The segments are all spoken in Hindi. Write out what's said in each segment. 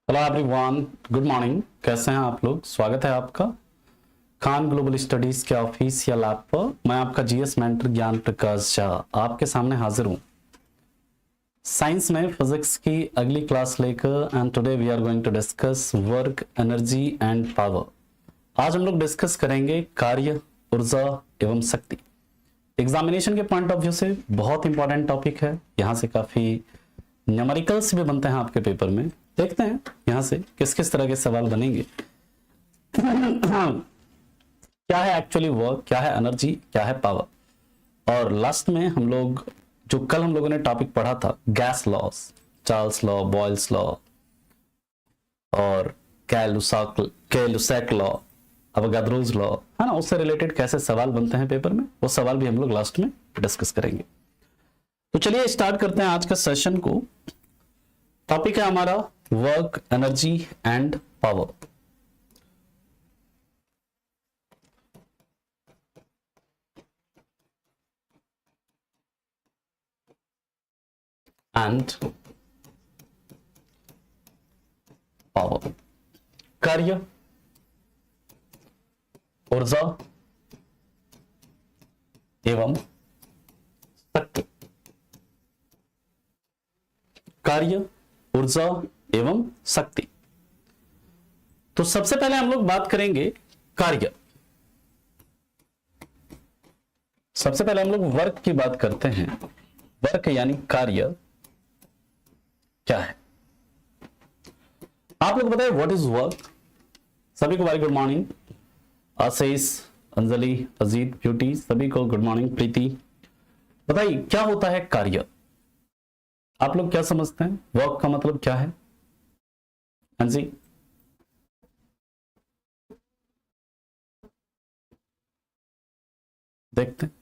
Hello everyone, good morning. कैसे हैं आप लोग? स्वागत है आपका खान ग्लोबल स्टडीज के ऑफिशियल ऐप पर। मैं आपका जीएस मेंटर ज्ञान प्रकाश झा आपके सामने हाजिर हूं साइंस में फिजिक्स की अगली क्लास लेकर। And today we are going to discuss work, energy and power. आज हम लोग डिस्कस करेंगे कार्य, ऊर्जा एवं शक्ति। एग्जामिनेशन के पॉइंट ऑफ व्यू से बहुत इंपॉर्टेंट टॉपिक है। यहाँ से काफी न्यूमेरिकल्स भी बनते हैं आपके पेपर में। देखते हैं यहां से किस किस तरह के सवाल बनेंगे। क्या है एक्चुअली वर्क, क्या है एनर्जी, क्या है पावर। और लास्ट में हम लोग जो कल हम लोगों ने टॉपिक पढ़ा था gas laws, Charles law, Boyle's law और कैलुसैक लॉ, अवोगाद्रोज लॉ, है ना, उससे रिलेटेड कैसे सवाल बनते हैं पेपर में, वो सवाल भी हम लोग लास्ट में डिस्कस करेंगे। तो चलिए स्टार्ट करते हैं आज का सेशन को। टॉपिक है हमारा work, energy and power. And power, कार्य, ऊर्जा एवं शक्ति। कार्य, ऊर्जा एवं शक्ति। तो सबसे पहले हम लोग बात करेंगे कार्य। सबसे पहले हम लोग वर्क की बात करते हैं। वर्क यानी कार्य क्या है? आप लोग बताइए व्हाट इज वर्क। सभी को वेरी गुड मॉर्निंग। आशीष, अंजलि, अजीत, ब्यूटी, सभी को गुड मॉर्निंग। प्रीति, बताइए क्या होता है कार्य? आप लोग क्या समझते हैं? वर्क का मतलब क्या है? हाँ जी, देखते हैं।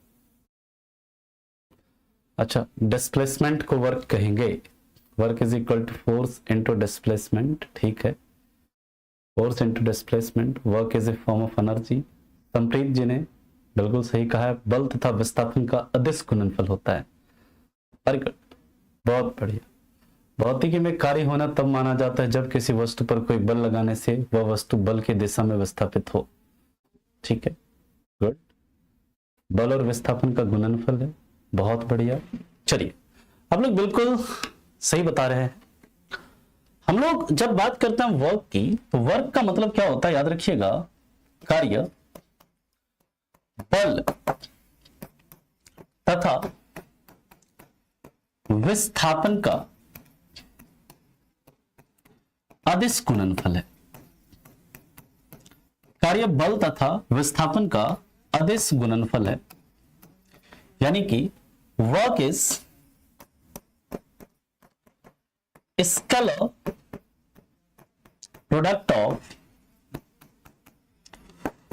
अच्छा, डिस्प्लेसमेंट को वर्क कहेंगे। Work is equal to force into displacement. ठीक है, force into displacement. Work is a form of energy. Sampreet ji ने बिल्कुल सही कहा है। बल तथा विस्थापन का अदिश गुणनफल होता है। वेरी गुड, बहुत बढ़िया। भौतिकी में कार्य होना तब माना जाता है जब किसी वस्तु पर कोई बल लगाने से वह वस्तु बल की दिशा में विस्थापित हो। ठीक है, गुड। बल और विस्थापन का गुणनफल है। बहुत बढ़िया। चलिए, आप लोग बिल्कुल सही बता रहे हैं। हम लोग जब बात करते हैं वर्क की, तो वर्क का मतलब क्या होता है याद रखिएगा। कार्य, बल तथा विस्थापन का अदिश गुणनफल है। कार्य, बल तथा विस्थापन का अदिश गुणनफल है। यानी कि work is scalar product of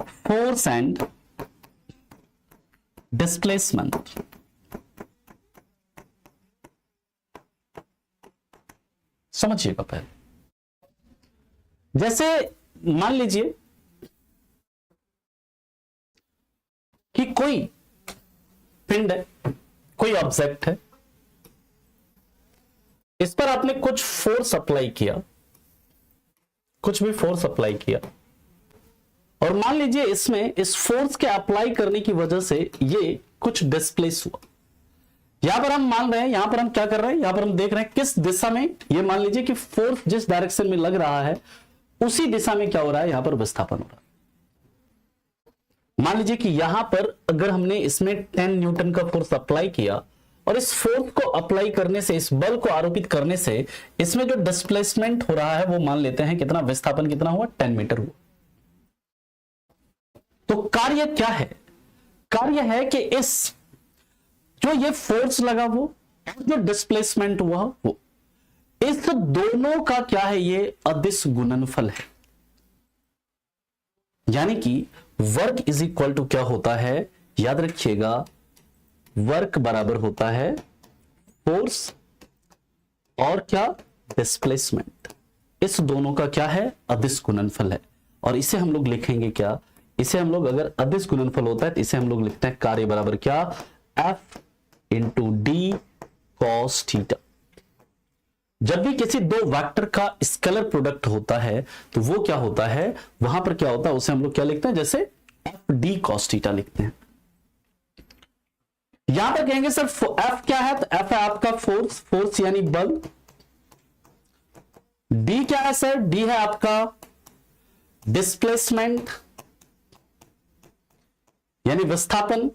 force and displacement. समझिएगा पहले। जैसे मान लीजिए कि कोई पिंड है, कोई ऑब्जेक्ट है, इस पर आपने कुछ फोर्स अप्लाई किया, कुछ भी फोर्स अप्लाई किया, और मान लीजिए इसमें इस फोर्स के अप्लाई करने की वजह से ये कुछ डिस्प्लेस हुआ। यहां पर हम मान रहे हैं, यहां पर हम क्या कर रहे हैं, यहां पर हम देख रहे हैं किस दिशा में, ये मान लीजिए कि फोर्स जिस डायरेक्शन में लग रहा है उसी दिशा में क्या हो रहा है, यहां पर विस्थापन हो रहा है। मान लीजिए कि यहां पर अगर हमने इसमें 10 न्यूटन का फोर्स अप्लाई किया और इस फोर्स को अप्लाई करने से, इस बल को आरोपित करने से इसमें जो डिस्प्लेसमेंट हो रहा है वो मान लेते हैं कितना, विस्थापन कितना हुआ, 10 मीटर हुआ। तो कार्य क्या है? कार्य है कि इस जो ये फोर्स लगा वो और जो डिस्प्लेसमेंट हुआ वो, इस दोनों का क्या है, ये अदिश गुणनफल है। यानी कि वर्क इज इक्वल टू क्या होता है, याद रखिएगा, वर्क बराबर होता है फोर्स और क्या, डिस्प्लेसमेंट। इस दोनों का क्या है, अदिश गुणनफल है। और इसे हम लोग लिखेंगे क्या, इसे हम लोग, अगर अदिश गुणनफल होता है तो इसे हम लोग लिखते हैं कार्य बराबर क्या, F into D cos theta. जब भी किसी दो वेक्टर का स्केलर प्रोडक्ट होता है तो वो क्या होता है, वहां पर क्या होता है, उसे हम लोग क्या लिखते हैं, जैसे एफ डी कॉस थीटा लिखते हैं। यहां पर कहेंगे सर एफ क्या है, तो एफ है आपका फोर्स, फोर्स यानी बल। डी क्या है सर, डी है आपका डिस्प्लेसमेंट यानी विस्थापन।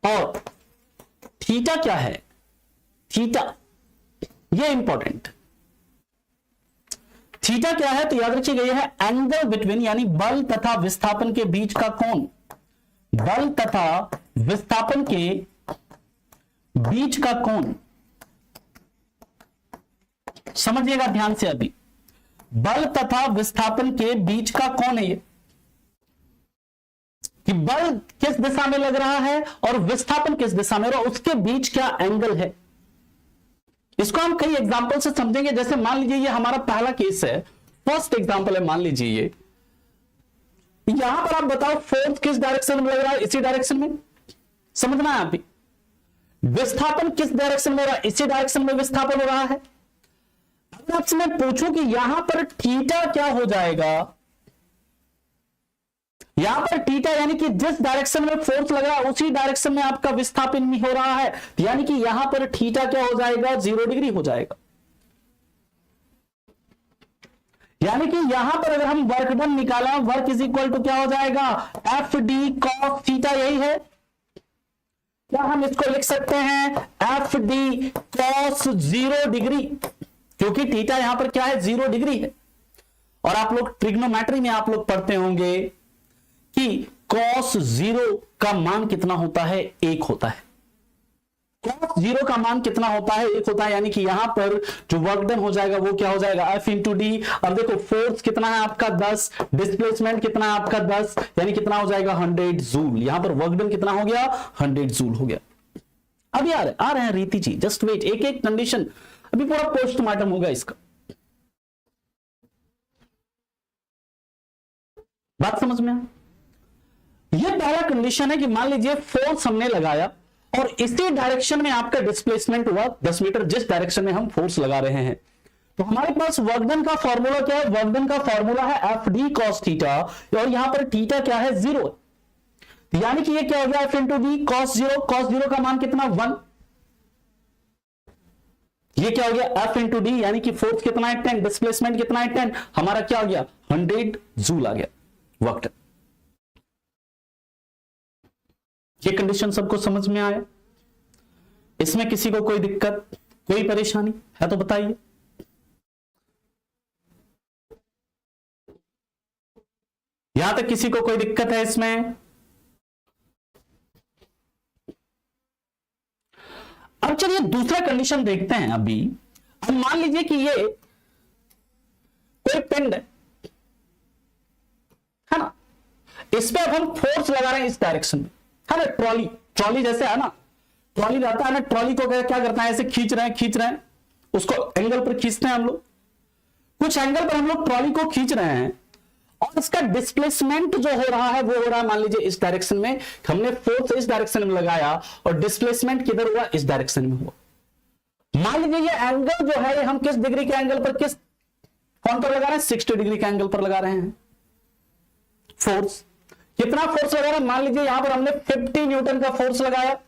और थीटा क्या है, थीटा, ये इंपॉर्टेंट, थीटा क्या है, तो याद रखिएगा यह है एंगल बिटवीन यानी बल तथा विस्थापन के बीच का कोण, बल तथा विस्थापन के बीच का कोण। समझिएगा ध्यान से, अभी बल तथा विस्थापन के बीच का कोण है ये, कि बल किस दिशा में लग रहा है और विस्थापन किस दिशा में, और उसके बीच क्या एंगल है। इसको हम कई एग्जांपल से समझेंगे। जैसे मान लीजिए ये हमारा पहला केस है, फर्स्ट एग्जांपल है, मान लीजिए ये, यहां पर आप बताओ फोर्स किस डायरेक्शन में लग रहा है, इसी डायरेक्शन में, समझना है अभी। विस्थापन किस डायरेक्शन में हो रहा है, इसी डायरेक्शन में विस्थापन हो रहा है। अगर आपसे मैं पूछूं कि यहां पर थीटा क्या हो जाएगा, यहां पर थीटा यानी कि जिस डायरेक्शन में फोर्स लग रहा है उसी डायरेक्शन में आपका विस्थापन भी हो रहा है, यानी कि यहां पर थीटा क्या हो जाएगा, 0 डिग्री हो जाएगा। यानी कि यहां पर अगर हम वर्क डन निकाला, वर्क इज इक्वल टू क्या हो जाएगा, एफ डी कॉस थीटा, यही है। क्या हम इसको लिख सकते हैं, एफ डी कॉस 0 डिग्री, क्योंकि थीटा यहां पर क्या है, 0 डिग्री है। और आप लोग ट्रिग्नोमेट्री में आप लोग पढ़ते होंगे कि cos 0 का मान कितना होता है, 1 होता है। cos 0 का मान कितना होता है, 1 होता है। यानी कि यहां पर जो वर्क डन हो जाएगा वो क्या हो जाएगा, F इंटू डी। अब देखो फोर्स कितना है आपका 10, डिस्प्लेसमेंट कितना है आपका 10, यानी कितना हो जाएगा 100 जूल। यहां पर वर्क डन कितना हो गया, 100 जूल हो गया। अब यार आ रहे हैं रीति जी, जस्ट वेट, एक एक कंडीशन, अभी पूरा पोस्टमार्टम होगा इसका। बात समझ में? ये पहला कंडीशन है कि मान लीजिए फोर्स हमने लगाया और इसी डायरेक्शन में आपका डिस्प्लेसमेंट हुआ 10 मीटर, जिस डायरेक्शन में हम फोर्स लगा रहे हैं। तो हमारे पास वर्क डन का फॉर्मूला क्या है, वर्क डन का फॉर्मूला है एफ डी कॉस थीटा, और यहां पर थीटा क्या है, 0। यानी कि ये क्या हो गया, F into D cos 0, cos 0 का मान कितना, 1। ये क्या हो गया, एफ इंटू डी, यानी कि फोर्स कितना है 10, डिस्प्लेसमेंट कितना है 10, हमारा क्या हो गया 100 जूल आ गया वर्क डन। ये कंडीशन सबको समझ में आया? इसमें किसी को कोई दिक्कत, कोई परेशानी है तो बताइए। यहां तक किसी को कोई दिक्कत है इसमें? अब चलिए दूसरा कंडीशन देखते हैं। अभी अब मान लीजिए कि ये कोई पिंड है ना, इस पे अब हम फोर्स लगा रहे हैं इस डायरेक्शन में, है ना। ट्रॉली, ट्रॉली जैसे है ना, ट्रॉली रहता है ना, ट्रॉली को क्या करता है, ऐसे खींच रहे हैं, उसको एंगल पर खींचते हैं हम लोग, कुछ एंगल पर हम लोग ट्रॉली को खींच रहे हैं, और इसका डिस्प्लेसमेंट जो हो रहा है वो हो रहा है मान लीजिए इस डायरेक्शन में, हमने फोर्स इस डायरेक्शन में लगाया और डिस्प्लेसमेंट किधर हुआ, इस डायरेक्शन में हुआ। मान लीजिए ये एंगल जो है हम किस डिग्री के एंगल पर, किस कौन पर लगा रहे हैं, 60 डिग्री के एंगल पर लगा रहे हैं फोर्स। कितना फोर्स लगा रहे हैं, मान लीजिए यहां पर हमने 50 न्यूटन का फोर्स लगाया,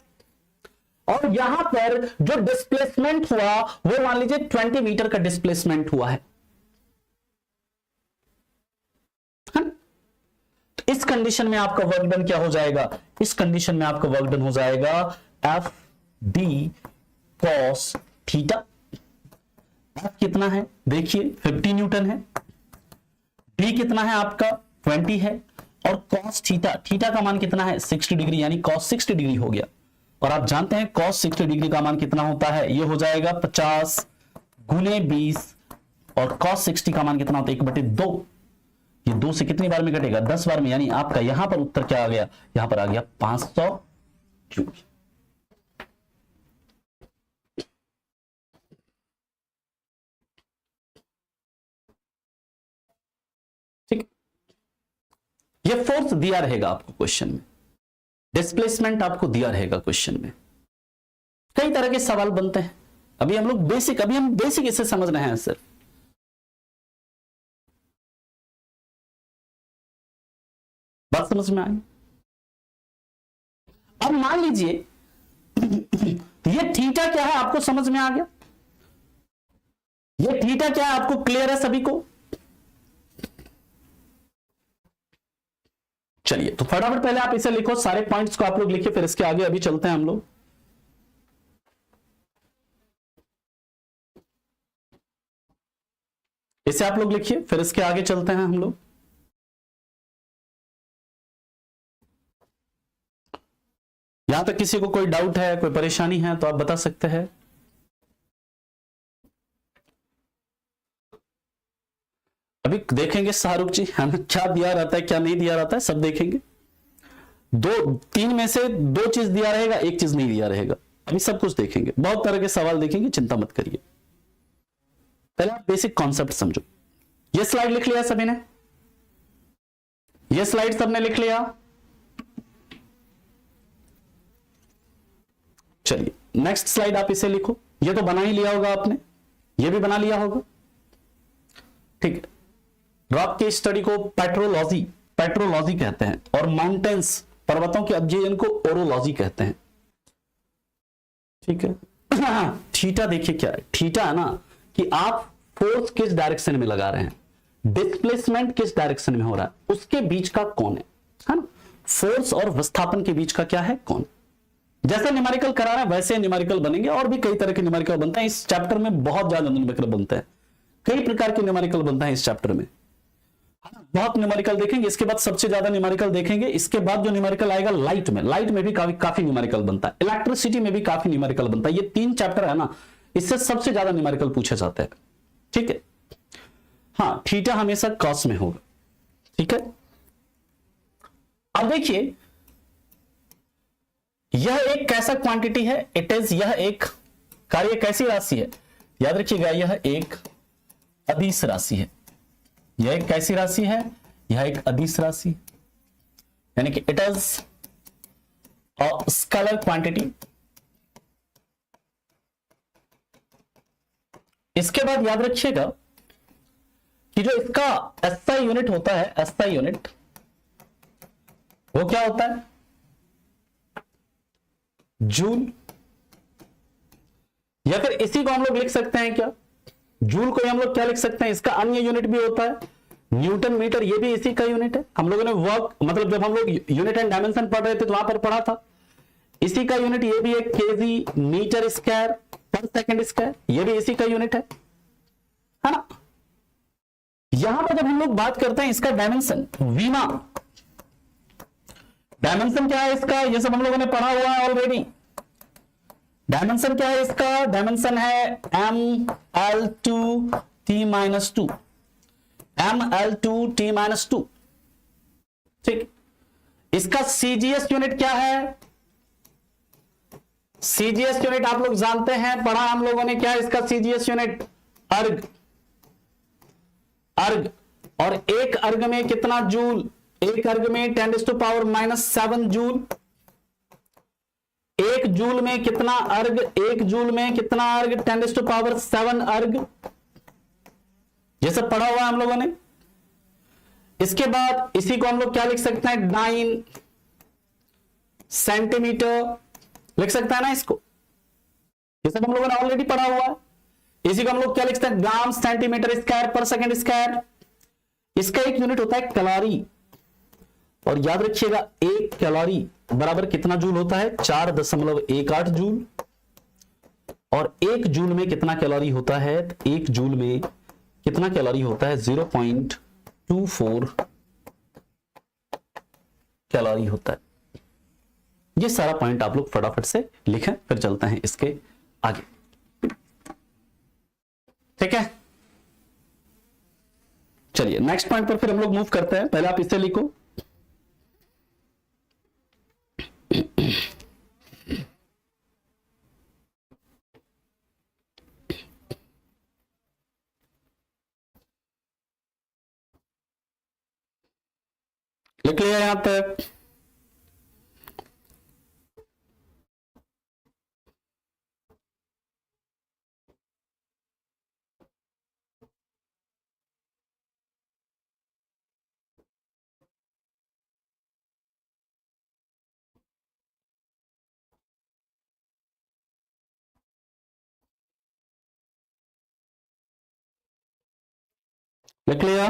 और यहां पर जो डिस्प्लेसमेंट हुआ वो मान लीजिए 20 मीटर का डिस्प्लेसमेंट हुआ है। तो इस कंडीशन में आपका वर्क डन क्या हो जाएगा, इस कंडीशन में आपका वर्क डन हो जाएगा F D cos theta. F कितना है देखिए 50 न्यूटन है, डी कितना है आपका 20 है, और कॉस थीटा, थीटा का मान कितना है 60 डिग्री, यानी कॉस 60 डिग्री हो गया। और आप जानते हैं कॉस 60 डिग्री का मान कितना होता है, ये हो जाएगा 50 गुने 20, और कॉस 60 का मान कितना होता है 1/2। ये 2 से कितनी बार में कटेगा, 10 बार में, यानी आपका यहां पर उत्तर क्या आ गया, यहां पर आ गया 500 जूल। ठीक, ये फोर्स दिया रहेगा आपको क्वेश्चन में, डिस्प्लेसमेंट आपको दिया रहेगा क्वेश्चन में, कई तरह के सवाल बनते हैं। अभी हम बेसिक इसे समझ रहे हैं सिर्फ। बात समझ में आई? अब मान लीजिए ये थीटा क्या है आपको समझ में आ गया? ये थीटा क्या है आपको क्लियर है सभी को? चलिए तो फटाफट पहले आप इसे लिखो, सारे पॉइंट्स को आप लोग लिखिए, फिर इसके आगे अभी चलते हैं हम लोग। इसे आप लोग लिखिए, फिर इसके आगे चलते हैं हम लोग। यहां तक किसी को कोई डाउट है, कोई परेशानी है तो आप बता सकते हैं। अभी देखेंगे शाहरुख जी हमें क्या दिया रहता है क्या नहीं दिया रहता है, सब देखेंगे। तीन में से दो चीज दिया रहेगा, एक चीज नहीं दिया रहेगा, अभी सब कुछ देखेंगे, बहुत तरह के सवाल देखेंगे, चिंता मत करिए। पहले आप बेसिक कॉन्सेप्ट समझो। ये स्लाइड लिख लिया सभी ने? ये स्लाइड सबने लिख लिया? चलिए नेक्स्ट स्लाइड आप इसे लिखो। ये तो बना ही लिया होगा आपने, ये भी बना लिया होगा, ठीक है। रॉक की स्टडी को पेट्रोलॉजी कहते हैं, और माउंटेन्स पर्वतों के अध्ययन को ओरोलॉजी कहते हैं, ठीक है। थीटा देखिए क्या है, थीटा है ना कि आप फोर्स किस डायरेक्शन में लगा रहे हैं, डिस्प्लेसमेंट किस डायरेक्शन में हो रहा है, उसके बीच का कौन है ना। फोर्स और विस्थापन के बीच का क्या है, कौन। जैसे न्यूमेरिकल करा रहे हैं वैसे न्यूमेरिकल बनेंगे, और भी कई तरह के न्यूमेरिकल बनते हैं इस चैप्टर में, बहुत ज्यादा न्यूमेरिकल बनते हैं, कई प्रकार के न्यूमेरिकल बनता है इस चैप्टर में, बहुत न्यूमेरिकल देखेंगे। इसके बाद सबसे ज्यादा न्यूमेरिकल देखेंगे, इसके बाद जो न्यूमेरिकल आएगा लाइट में भी काफी न्यूमेरिकल बनता है, इलेक्ट्रिसिटी में भी काफी न्यूमेरिकल बनता है। ये तीन चैप्टर है ना, इससे सबसे ज्यादा न्यूमेरिकल पूछे जाते हैं, ठीक है। हाँ, थीटा हमेशा कॉस में होगा, ठीक है। अब देखिए यह एक कैसा क्वांटिटी है, इट इज, यह एक कार्य कैसी राशि है, याद रखिएगा यह एक अदिश राशि है। यह एक कैसी राशि है, यह एक अदिश राशि, यानी कि it is a scalar quantity. इसके बाद याद रखिएगा कि जो इसका एसआई यूनिट होता है, एसआई यूनिट वो क्या होता है, जूल, या फिर इसी को हम लोग लिख सकते हैं क्या, जूल को हम लोग क्या लिख सकते हैं, इसका अन्य यूनिट भी होता है न्यूटन मीटर, ये भी इसी का यूनिट है। हम लोगों ने वर्क मतलब जब हम लोग यूनिट एंड डायमेंशन पढ़ रहे थे तो वहां पर पढ़ा था, इसी का यूनिट ये भी एक केजी मीटर स्क्वायर पर सेकंड स्क्वायर, ये भी इसी का यूनिट है ना। यहां पर जब हम लोग बात करते हैं इसका डायमेंशन, वीमा डायमेंशन क्या है इसका, ये सब हम लोगों ने पढ़ा हुआ है ऑलरेडी। डायमेंशन क्या है इसका, डायमेंशन है ml2t-2, ml2t-2, ठीक। इसका सीजीएस यूनिट क्या है, सीजीएस यूनिट आप लोग जानते हैं, पढ़ा हम लोगों ने, क्या है इसका सीजीएस यूनिट, अर्ग। अर्ग, और एक अर्ग में कितना जूल, एक अर्ग में 10⁻⁻7 जूल, एक जूल में कितना अर्ग, एक जूल में कितना अर्ग, 10⁻7 अर्ग, ये सब पढ़ा हुआ है हम लोगों ने। इसके बाद इसी को हम लोग क्या लिख सकते हैं, 9 सेंटीमीटर लिख सकता है ना इसको, ये सब हम लोगों ने ऑलरेडी पढ़ा हुआ है। इसी को हम लोग क्या लिख सकते हैं, ग्राम सेंटीमीटर स्क्वायर पर सेकंड स्क्वायर। इसका एक यूनिट होता है कैलोरी, और याद रखिएगा एक कैलोरी बराबर कितना जूल होता है, 4.18 जूल, और एक जूल में कितना कैलोरी होता है, एक जूल में कितना कैलोरी होता है, 0.24 कैलोरी होता है। ये सारा पॉइंट आप लोग फटाफट से लिखें, फिर चलते हैं इसके आगे, ठीक है। चलिए नेक्स्ट पॉइंट पर फिर हम लोग मूव करते हैं, पहले आप इसे लिखो। लिख लिया यहां तक, लिख लिया?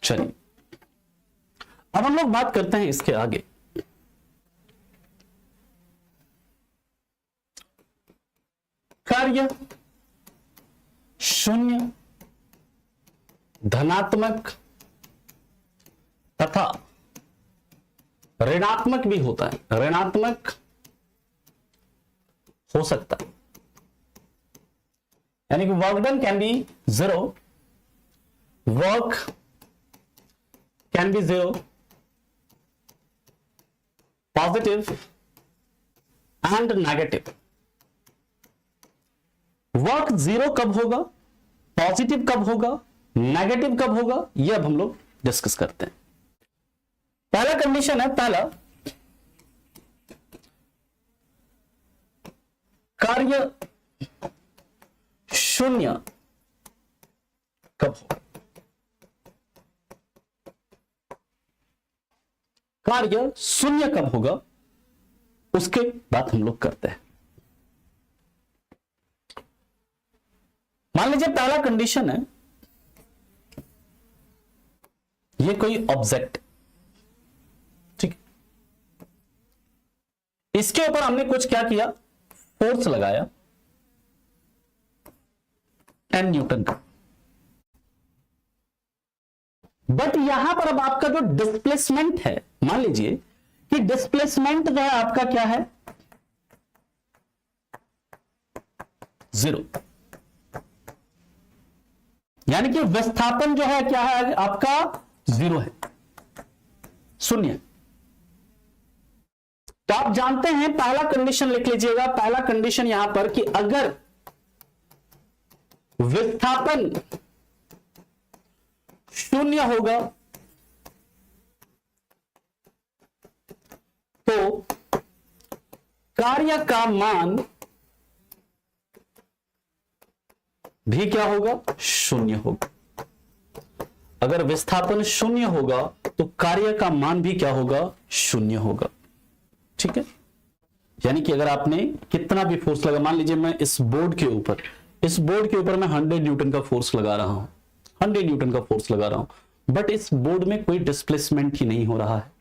चलिए अब हम लोग बात करते हैं इसके आगे। कार्य शून्य, धनात्मक तथा ऋणात्मक भी होता है, ऋणात्मक हो सकता है, यानी कि work done can be 0, work can be 0, positive and negative. Work 0 कब होगा, पॉजिटिव कब होगा, नेगेटिव कब होगा, यह अब हम लोग डिस्कस करते हैं। पहला कंडीशन है, पहला कार्य शून्य कब होगा, कार्य शून्य कब होगा, उसके बाद हम लोग करते हैं। मान लीजिए पहला कंडीशन है, ये कोई ऑब्जेक्ट, ठीक, इसके ऊपर हमने कुछ क्या किया, फोर्स लगाया 10 न्यूटन का। बट यहां पर अब आपका जो डिस्प्लेसमेंट है, मान लीजिए कि डिस्प्लेसमेंट जो है आपका क्या है, 0, यानी कि विस्थापन जो है क्या है आपका 0 है, शून्य। तो आप जानते हैं पहला कंडीशन लिख लीजिएगा, पहला कंडीशन यहां पर कि अगर विस्थापन शून्य होगा तो कार्य का मान भी क्या होगा, शून्य होगा। अगर विस्थापन शून्य होगा तो कार्य का मान भी क्या होगा, शून्य होगा, ठीक है। यानी कि अगर आपने कितना भी फोर्स लगा, मान लीजिए मैं इस बोर्ड के ऊपर मैं 100 न्यूटन का फोर्स लगा रहा हूं, 100 न्यूटन का फोर्स लगा रहा हूं, बट इस बोर्ड में कोई डिस्प्लेसमेंट ही नहीं हो रहा है,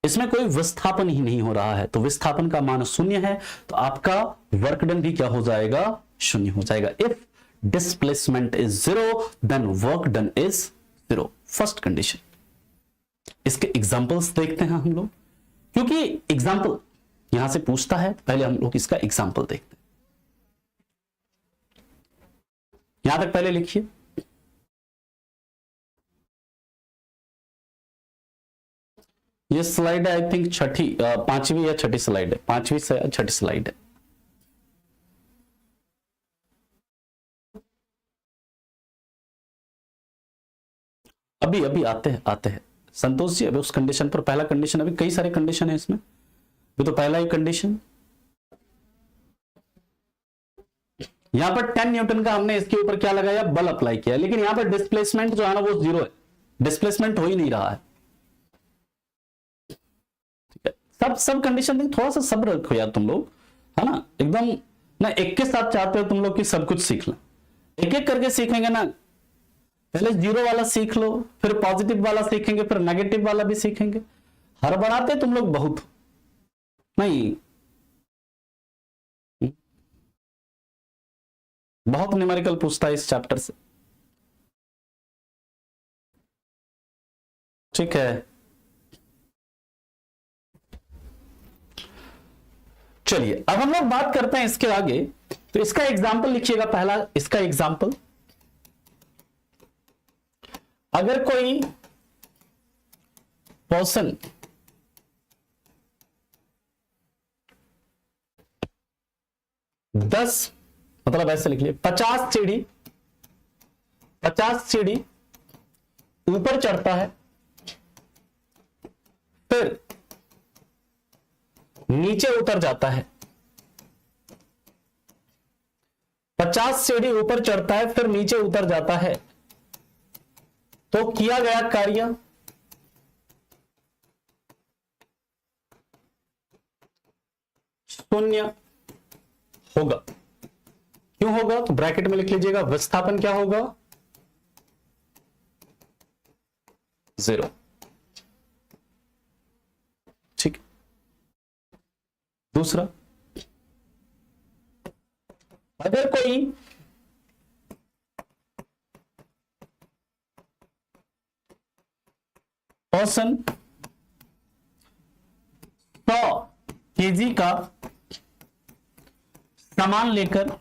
इसमें कोई विस्थापन ही नहीं हो रहा है, तो विस्थापन का मान शून्य है, तो आपका वर्क डन भी क्या हो जाएगा, शून्य हो जाएगा। If displacement is 0 then work done is 0, first condition. इसके एग्जांपल्स देखते हैं हम लोग, क्योंकि एग्जांपल यहां से पूछता है, पहले हम लोग इसका एग्जांपल देखते हैं। यहां तक पहले लिखिए, ये स्लाइड है आई थिंक पांचवी या छठी स्लाइड है, पांचवी से छठी स्लाइड है। अभी अभी आते हैं संतोष जी, अभी उस कंडीशन पर, पहला कंडीशन, अभी कई सारे कंडीशन है इसमें, अभी तो पहला ही कंडीशन। यहां पर 10 न्यूटन का हमने इसके ऊपर क्या लगाया, बल अप्लाई किया, लेकिन यहां पर डिस्प्लेसमेंट जो है ना वो 0 है, डिस्प्लेसमेंट हो ही नहीं रहा है, ठीक है। सब कंडीशन थोड़ा सा सब्र रखो यार तुम लोग, है ना, एकदम ना एक के साथ चाहते हो तुम लोग कि सब कुछ सीख लो, एक एक करके सीखेंगे ना, पहले 0 वाला सीख लो, फिर पॉजिटिव वाला सीखेंगे, फिर नेगेटिव वाला भी सीखेंगे, हड़बड़ाते तुम लोग बहुत नहीं, बहुत न्यूमेरिकल पूछता है इस चैप्टर से, ठीक है। चलिए अब हम लोग बात करते हैं इसके आगे, तो इसका एग्जाम्पल लिखिएगा, पहला इसका एग्जाम्पल, अगर कोई पर्सन मतलब ऐसे लिख लिए 50 सीढ़ी ऊपर चढ़ता है, फिर नीचे उतर जाता है, 50 सीढ़ी ऊपर चढ़ता है फिर नीचे उतर जाता है, तो किया गया कार्य शून्य होगा। क्यों होगा? तो ब्रैकेट में लिख लीजिएगा, विस्थापन क्या होगा? 0। ठीक। दूसरा, अगर कोई पर्सन 100 केजी का सामान लेकर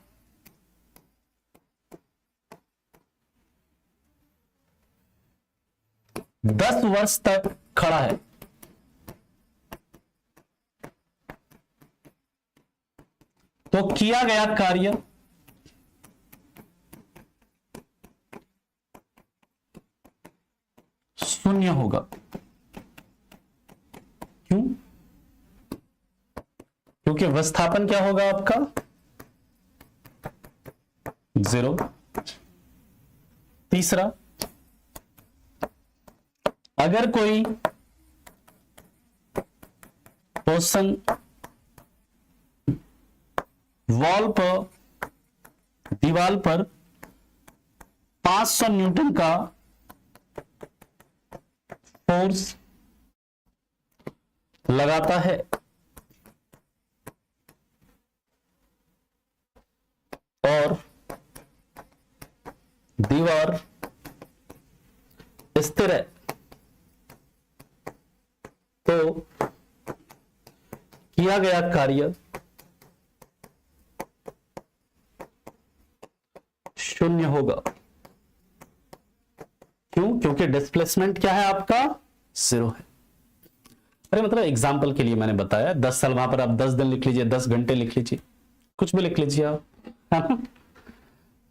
10 वर्ष तक खड़ा है, तो किया गया कार्य शून्य होगा। क्यों? क्योंकि विस्थापन क्या होगा आपका? 0। तीसरा, अगर कोई पर्सन वॉल पर, दीवार पर 500 न्यूटन का फोर्स लगाता है और दीवार स्थिर है, तो किया गया कार्य शून्य होगा। क्यों? क्योंकि डिस्प्लेसमेंट क्या है आपका? 0 है। अरे मतलब एग्जाम्पल के लिए मैंने बताया, 10 साल वहां पर आप 10 दिन लिख लीजिए, 10 घंटे लिख लीजिए, कुछ भी लिख लीजिए आप, है ना?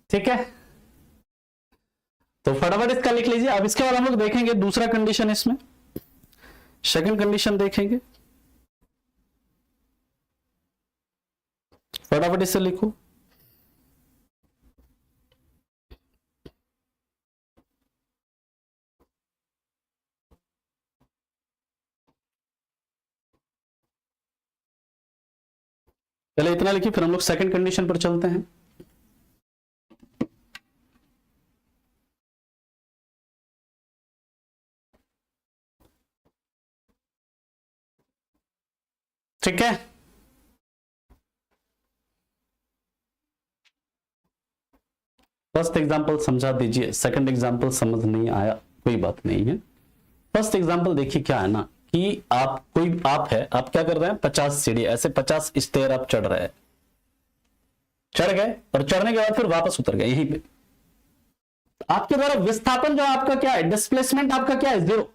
ठीक है, तो फटाफट इसका लिख लीजिए। अब इसके बाद हम लोग देखेंगे दूसरा कंडीशन, इसमें सेकंड कंडीशन देखेंगे। फटाफट इसे लिखो। पहले इतना लिखिए, फिर हम लोग सेकंड कंडीशन पर चलते हैं। ठीक है, फर्स्ट एग्जांपल समझा दीजिए, सेकंड एग्जांपल समझ नहीं आया कोई बात नहीं है। फर्स्ट एग्जांपल देखिए, क्या है ना कि आप है, आप क्या कर रहे हैं, 50 सीढ़ी, ऐसे 50 स्टेयर आप चढ़ रहे हैं, चढ़ गए और चढ़ने के बाद फिर वापस उतर गए यहीं पे। आपके द्वारा विस्थापन जो आपका क्या है, डिस्प्लेसमेंट आपका क्या है? 0।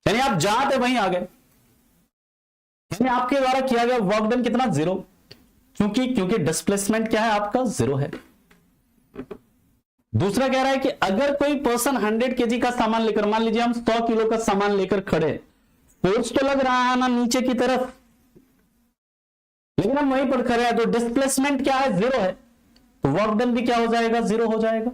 यानी आप जहां थे वहीं आ गए, यानी आपके द्वारा किया गया वर्क डन कितना? 0। क्योंकि डिस्प्लेसमेंट क्या है आपका? 0 है। दूसरा कह रहा है कि अगर कोई पर्सन 100 केजी का सामान लेकर, मान लीजिए हम 100 किलो का सामान लेकर खड़े, फोर्स तो लग रहा है ना नीचे की तरफ, लेकिन हम वहीं पर खड़े हैं, तो डिस्प्लेसमेंट क्या है? 0 है। तो वर्क डन भी क्या हो जाएगा? 0 हो जाएगा।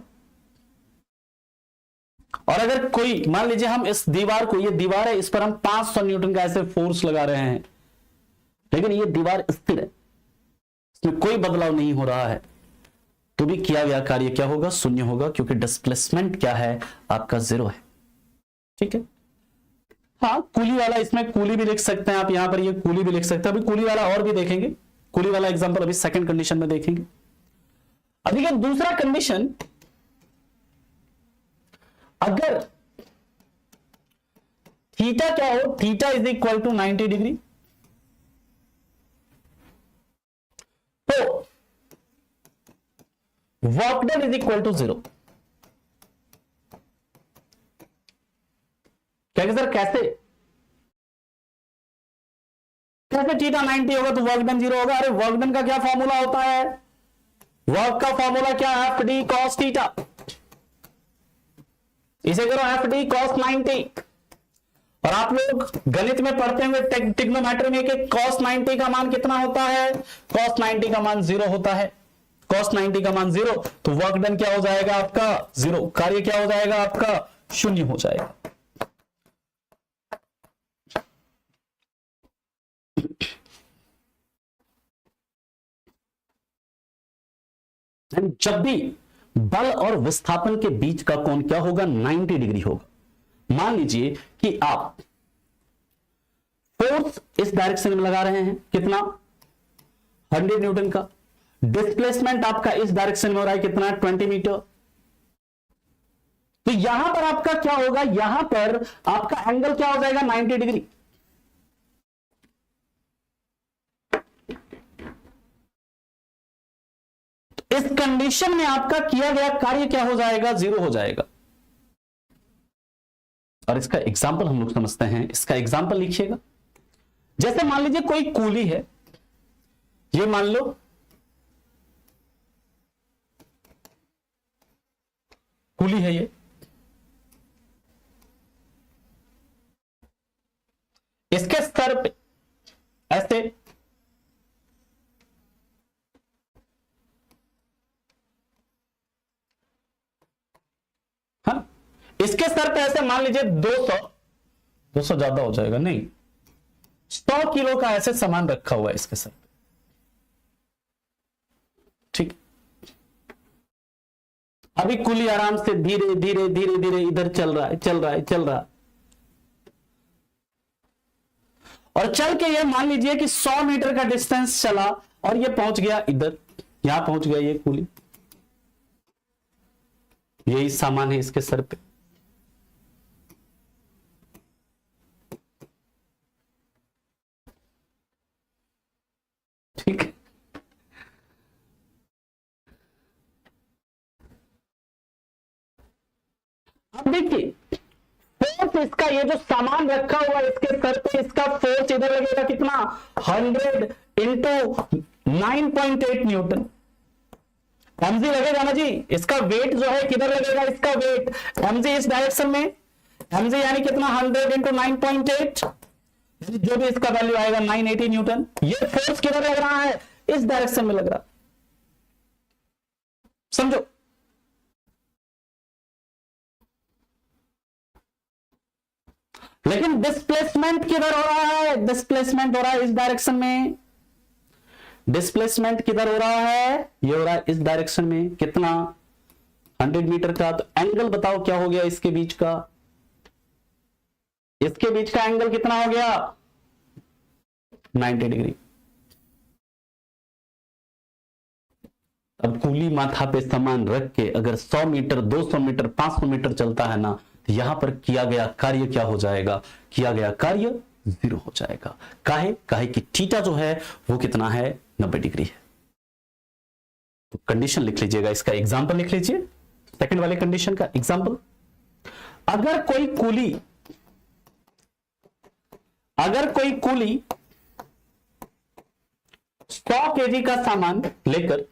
और अगर कोई, मान लीजिए हम इस दीवार को, ये दीवार है, इस पर हम 500 न्यूटन का ऐसे फोर्स लगा रहे हैं, लेकिन ये दीवार स्थिर है, इसमें कोई बदलाव नहीं हो रहा है, तो भी किया गया कार्य क्या होगा? शून्य होगा, क्योंकि डिस्प्लेसमेंट क्या है आपका? 0 है। ठीक है। हाँ, कूली वाला, इसमें कूली भी लिख सकते हैं आप, यहां पर ये कूली भी लिख सकते हैं। अभी कूली वाला और भी देखेंगे, कूली वाला एग्जांपल अभी सेकंड कंडीशन में देखेंगे। अभी का दूसरा कंडीशन, अगर थीटा क्या हो? Theta is equal to 90 degree, तो work done is equal to 0। क्या सर, कैसे थीटा 90 होगा तो वर्क डन 0 होगा? अरे वर्क डन का क्या फॉर्मूला होता है? वर्क का फॉर्मूला क्या है? F D cos theta. इसे करो एफ डी कॉस 90। और आप लोग गणित में पढ़ते हुए ट्रिग्नोमेट्री में कि कॉस 90 का मान कितना होता है? कॉस 90 का मान 0 होता है। कॉस 90 का मान 0, तो वर्क डन क्या हो जाएगा आपका? 0। कार्य क्या हो जाएगा आपका? शून्य हो जाएगा। एंड जब भी बल और विस्थापन के बीच का कोण क्या होगा, 90 डिग्री होगा। मान लीजिए कि आप फोर्स इस डायरेक्शन में लगा रहे हैं, कितना 100 न्यूटन का, डिस्प्लेसमेंट आपका इस डायरेक्शन में हो रहा है कितना 20 मीटर। तो यहां पर आपका क्या होगा, यहां पर आपका एंगल क्या हो जाएगा 90 डिग्री। तो इस कंडीशन में आपका किया गया कार्य क्या हो जाएगा, 0 हो जाएगा। और इसका एग्जाम्पल हम लोग समझते हैं, इसका एग्जाम्पल लिखिएगा। जैसे मान लीजिए कोई कूली है, ये मान लो कूली है, ये इसके स्तर पे ऐसे हाँ, इसके स्तर पे ऐसे मान लीजिए 200 ज्यादा हो जाएगा, नहीं 100 किलो का ऐसे सामान रखा हुआ है इसके सर पे, ठीक। अभी कुली आराम से धीरे धीरे धीरे धीरे इधर चल रहा है, चल रहा है, चल रहा है, और चल के ये मान लीजिए कि 100 मीटर का डिस्टेंस चला और ये पहुंच गया इधर, यहां पहुंच गया ये कुली, यही सामान है इसके सर पे। ठीक है, अब देखिए फोर्स इसका, ये जो सामान रखा हुआ है इसके सर पे, इसका फोर्स इधर लगेगा कितना 100 इंटू 9.8 न्यूटन mg लगेगा ना जी। इसका वेट जो है किधर लगेगा, इसका वेट mg इस डायरेक्शन में, mg यानी कितना 100 इंटू 9.8, जो भी इसका वैल्यू आएगा 980 न्यूटन। ये फोर्स किधर लग रहा है, इस डायरेक्शन में लग रहा, समझो। लेकिन डिस्प्लेसमेंट किधर हो रहा है, डिस्प्लेसमेंट हो रहा है इस डायरेक्शन में, डिस्प्लेसमेंट किधर हो रहा है, ये हो रहा है इस डायरेक्शन में, कितना 100 मीटर का। तो एंगल बताओ क्या हो गया इसके बीच का, इसके बीच का एंगल कितना हो गया 90 डिग्री। अब कूली माथा पे सामान रख के अगर 100 मीटर 200 मीटर 500 मीटर चलता है ना, तो यहां पर किया गया कार्य क्या हो जाएगा, किया गया कार्य 0 हो जाएगा। काहे कि थीटा जो है वो कितना है 90 डिग्री है। तो कंडीशन लिख लीजिएगा, इसका एग्जांपल लिख लीजिए, सेकंड वाले कंडीशन का एग्जांपल। अगर कोई कूली 100 केजी का सामान लेकर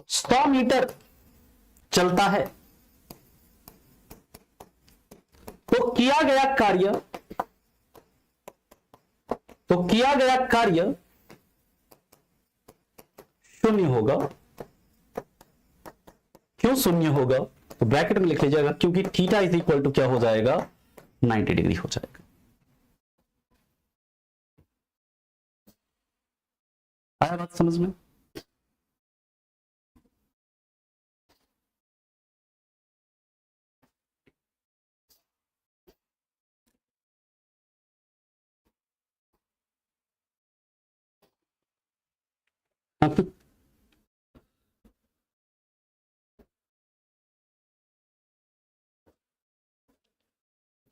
100 मीटर चलता है, तो किया गया कार्य शून्य होगा। क्यों शून्य होगा, तो ब्रैकेट में लिख लीजिएगा, क्योंकि थीटा इज इक्वल टू क्या हो जाएगा 90 डिग्री हो जाएगा। आया बात समझ में?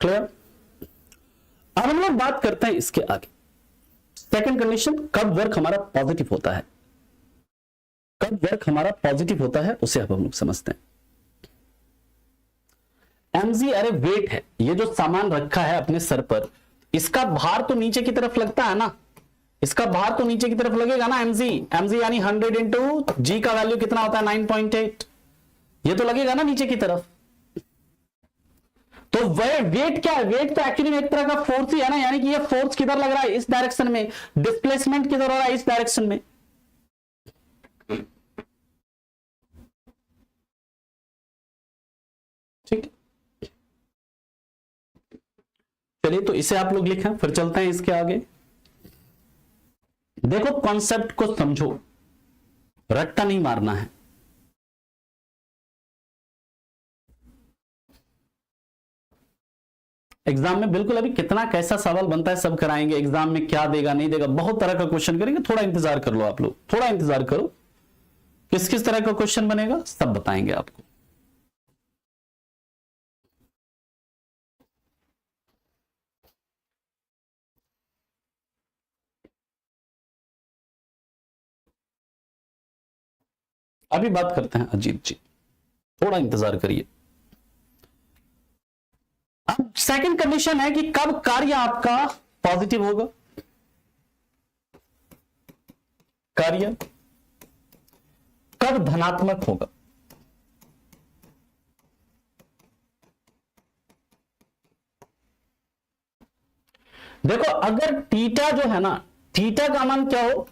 क्लियर? अब हम लोग बात करते हैं इसके आगे, सेकंड कंडीशन, कब वर्क हमारा पॉजिटिव होता है, कब वर्क हमारा पॉजिटिव होता है उसे अब हम लोग समझते हैं। mg अरे वेट है, ये जो सामान रखा है अपने सर पर, इसका भार तो नीचे की तरफ लगता है ना, इसका भार तो नीचे की तरफ लगेगा ना। mg यानी 100 इंटू जी का वैल्यू कितना होता है 9.8, ये तो लगेगा ना नीचे की तरफ। तो वह वेट क्या है, वेट तो एक्चुअली एक तरह का फोर्स ही है ना, यानी कि ये फोर्स किधर लग रहा है इस डायरेक्शन में, डिस्प्लेसमेंट किधर हो रहा है इस डायरेक्शन में। ठीक, चलिए तो इसे आप लोग लिखें, फिर चलते हैं इसके आगे। देखो कॉन्सेप्ट को समझो, रट्टा नहीं मारना है। एग्जाम में बिल्कुल अभी कितना कैसा सवाल बनता है सब कराएंगे, एग्जाम में क्या देगा नहीं देगा, बहुत तरह का क्वेश्चन करेंगे, थोड़ा इंतजार कर लो आप लोग, थोड़ा इंतजार करो, किस किस तरह का क्वेश्चन बनेगा सब बताएंगे आपको। अभी बात करते हैं अजीत जी, थोड़ा इंतजार करिए। अब सेकंड कंडीशन है कि कब कार्य आपका पॉजिटिव होगा, कार्य कब धनात्मक होगा। देखो अगर थीटा जो है ना, थीटा का मान क्या हो,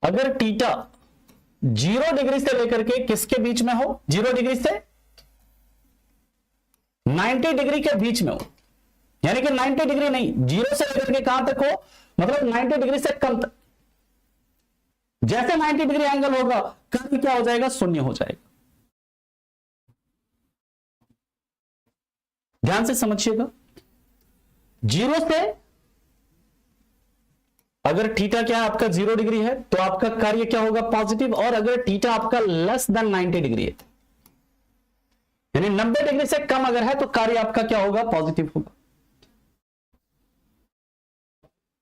अगर थीटा 0 डिग्री से लेकर के किसके बीच में हो, 0 डिग्री से 90 डिग्री के बीच में हो, यानी कि 90 डिग्री नहीं, 0 से लेकर के कहां तक हो, मतलब 90 डिग्री से कम तक, जैसे 90 डिग्री एंगल होगा कर्व क्या हो जाएगा, शून्य हो जाएगा। ध्यान से समझिएगा, 0 से अगर थीटा क्या है आपका 0 डिग्री है तो आपका कार्य क्या होगा, पॉजिटिव, और अगर थीटा आपका लेस देन 90 डिग्री है, यानी 90 डिग्री से कम अगर है तो कार्य आपका क्या होगा, पॉजिटिव होगा।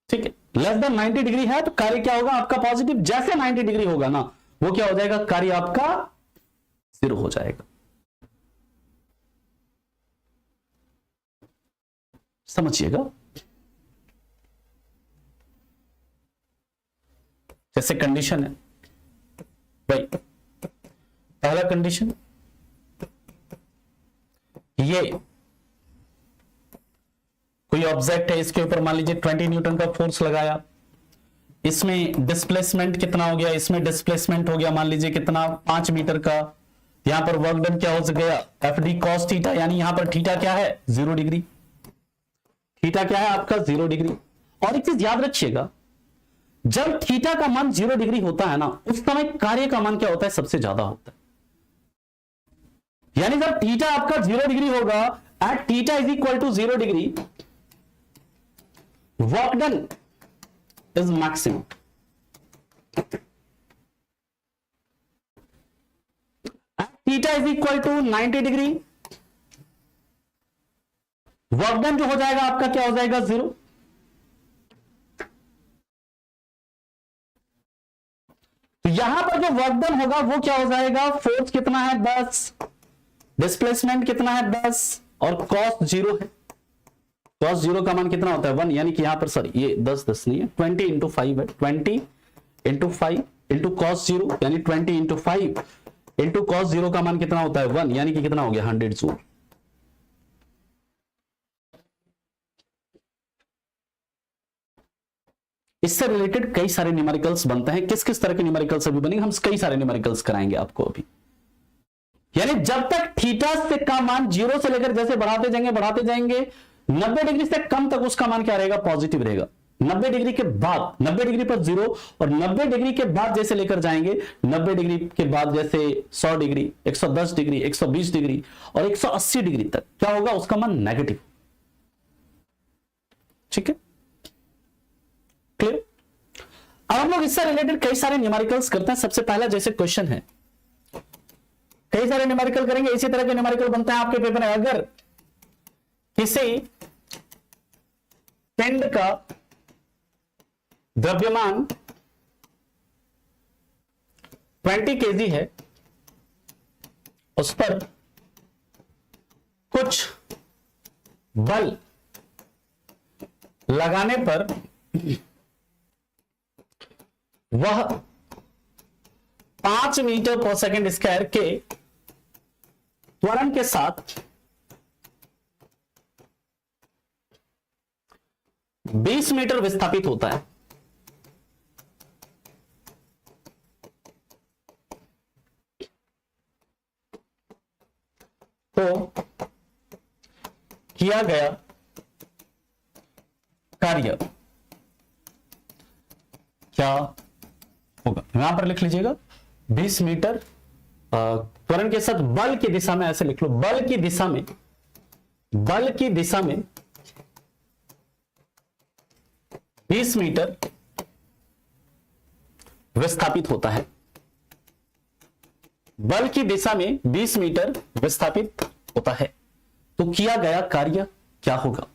ठीक है, लेस देन 90 डिग्री है तो कार्य क्या होगा आपका, पॉजिटिव, जैसे 90 डिग्री होगा ना वो क्या हो जाएगा, कार्य आपका 0 हो जाएगा। समझिएगा, जैसे कंडीशन है भाई, पहला कंडीशन ये कोई ऑब्जेक्ट है, इसके ऊपर मान लीजिए 20 न्यूटन का फोर्स लगाया, इसमें डिस्प्लेसमेंट कितना हो गया, इसमें डिस्प्लेसमेंट हो गया मान लीजिए कितना, 5 मीटर का। यहां पर वर्क डन क्या हो गया, एफ डी कॉस थीटा, यानी यहां पर थीटा क्या है, 0 डिग्री, थीटा क्या है आपका 0 डिग्री। और एक चीज याद रखिएगा, जब थीटा का मान 0 डिग्री होता है ना उस समय कार्य का मान क्या होता है, सबसे ज्यादा होता है। यानी जब थीटा आपका 0 डिग्री होगा, at theta is equal to 0 degree, work done is maximum. Theta is equal to 90 degree, work done जो हो जाएगा आपका क्या हो जाएगा, 0। तो यहां पर जो वर्क डन होगा वो क्या हो जाएगा, फोर्स कितना है 10, डिस्प्लेसमेंट कितना है 10, और कॉस 0 है। कॉस 0 का मान कितना होता है 1, यानी कि यहां पर सॉरी ये 10 नहीं है, 20 इंटू 5 है, 20 इंटू 5 इंटू कॉस 0, यानी 20 इंटू 5 इंटू कॉस 0 का मान कितना होता है 1, यानी कि कितना हो गया 100 जूल। इससे रिलेटेड कई सारे न्यूमेरिकल्स बनते हैं, किस किस तरह के न्यूमेरिकल्स अभी बनेंगे, हम कई सारे न्यूमेरिकल्स कराएंगे आपको अभी। यानी जब तक थीटा से का मान 0 से लेकर जैसे बढ़ाते जाएंगे 90 डिग्री से कम तक उसका मान क्या रहेगा, पॉजिटिव रहेगा। 90 डिग्री के बाद, 90 डिग्री पर 0, और 90 डिग्री के बाद जैसे लेकर जाएंगे, 90 डिग्री के बाद जैसे 100 डिग्री, 110 डिग्री, 120 डिग्री और 180 डिग्री तक क्या होगा, उसका मान नेगेटिव। ठीक है, क्लियर। अब हम लोग इससे रिलेटेड कई सारे न्यूमेरिकल्स करते हैं। सबसे पहला जैसे क्वेश्चन है, कई सारे न्यूमेरिकल करेंगे, इसी तरह के न्यूमेरिकल बनता है आपके पेपर में। अगर किसी पिंड का द्रव्यमान 20 केजी है, उस पर कुछ बल लगाने पर वह 5 मीटर पर सेकेंड स्क्वायर के त्वरण के साथ 20 मीटर विस्थापित होता है, तो किया गया कार्य क्या होगा। यहां पर लिख लीजिएगा 20 मीटर त्वरण के साथ बल की दिशा में, ऐसे लिख लो, बल की दिशा में 20 मीटर विस्थापित होता है। बल की दिशा में 20 मीटर विस्थापित होता है, तो किया गया कार्य क्या होगा।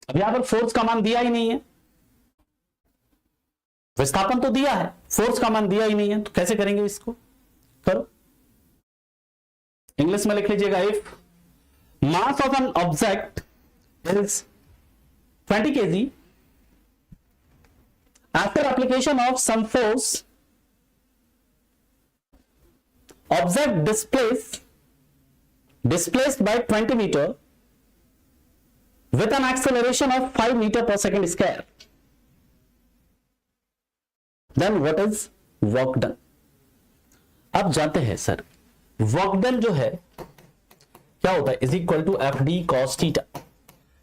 अब यहां पर फोर्स का मान दिया ही नहीं है, विस्थापन तो दिया है, फोर्स का मान दिया ही नहीं है, तो कैसे करेंगे इसको। करो, इंग्लिश में लिख लीजिएगा, if mass of an object is 20 kg after application of some force, object displaced by 20 meter with an acceleration of 5 meter per second square, then what is work done। अब जानते हैं सर, वर्क डन जो है क्या होता है, is equal to F D cos theta.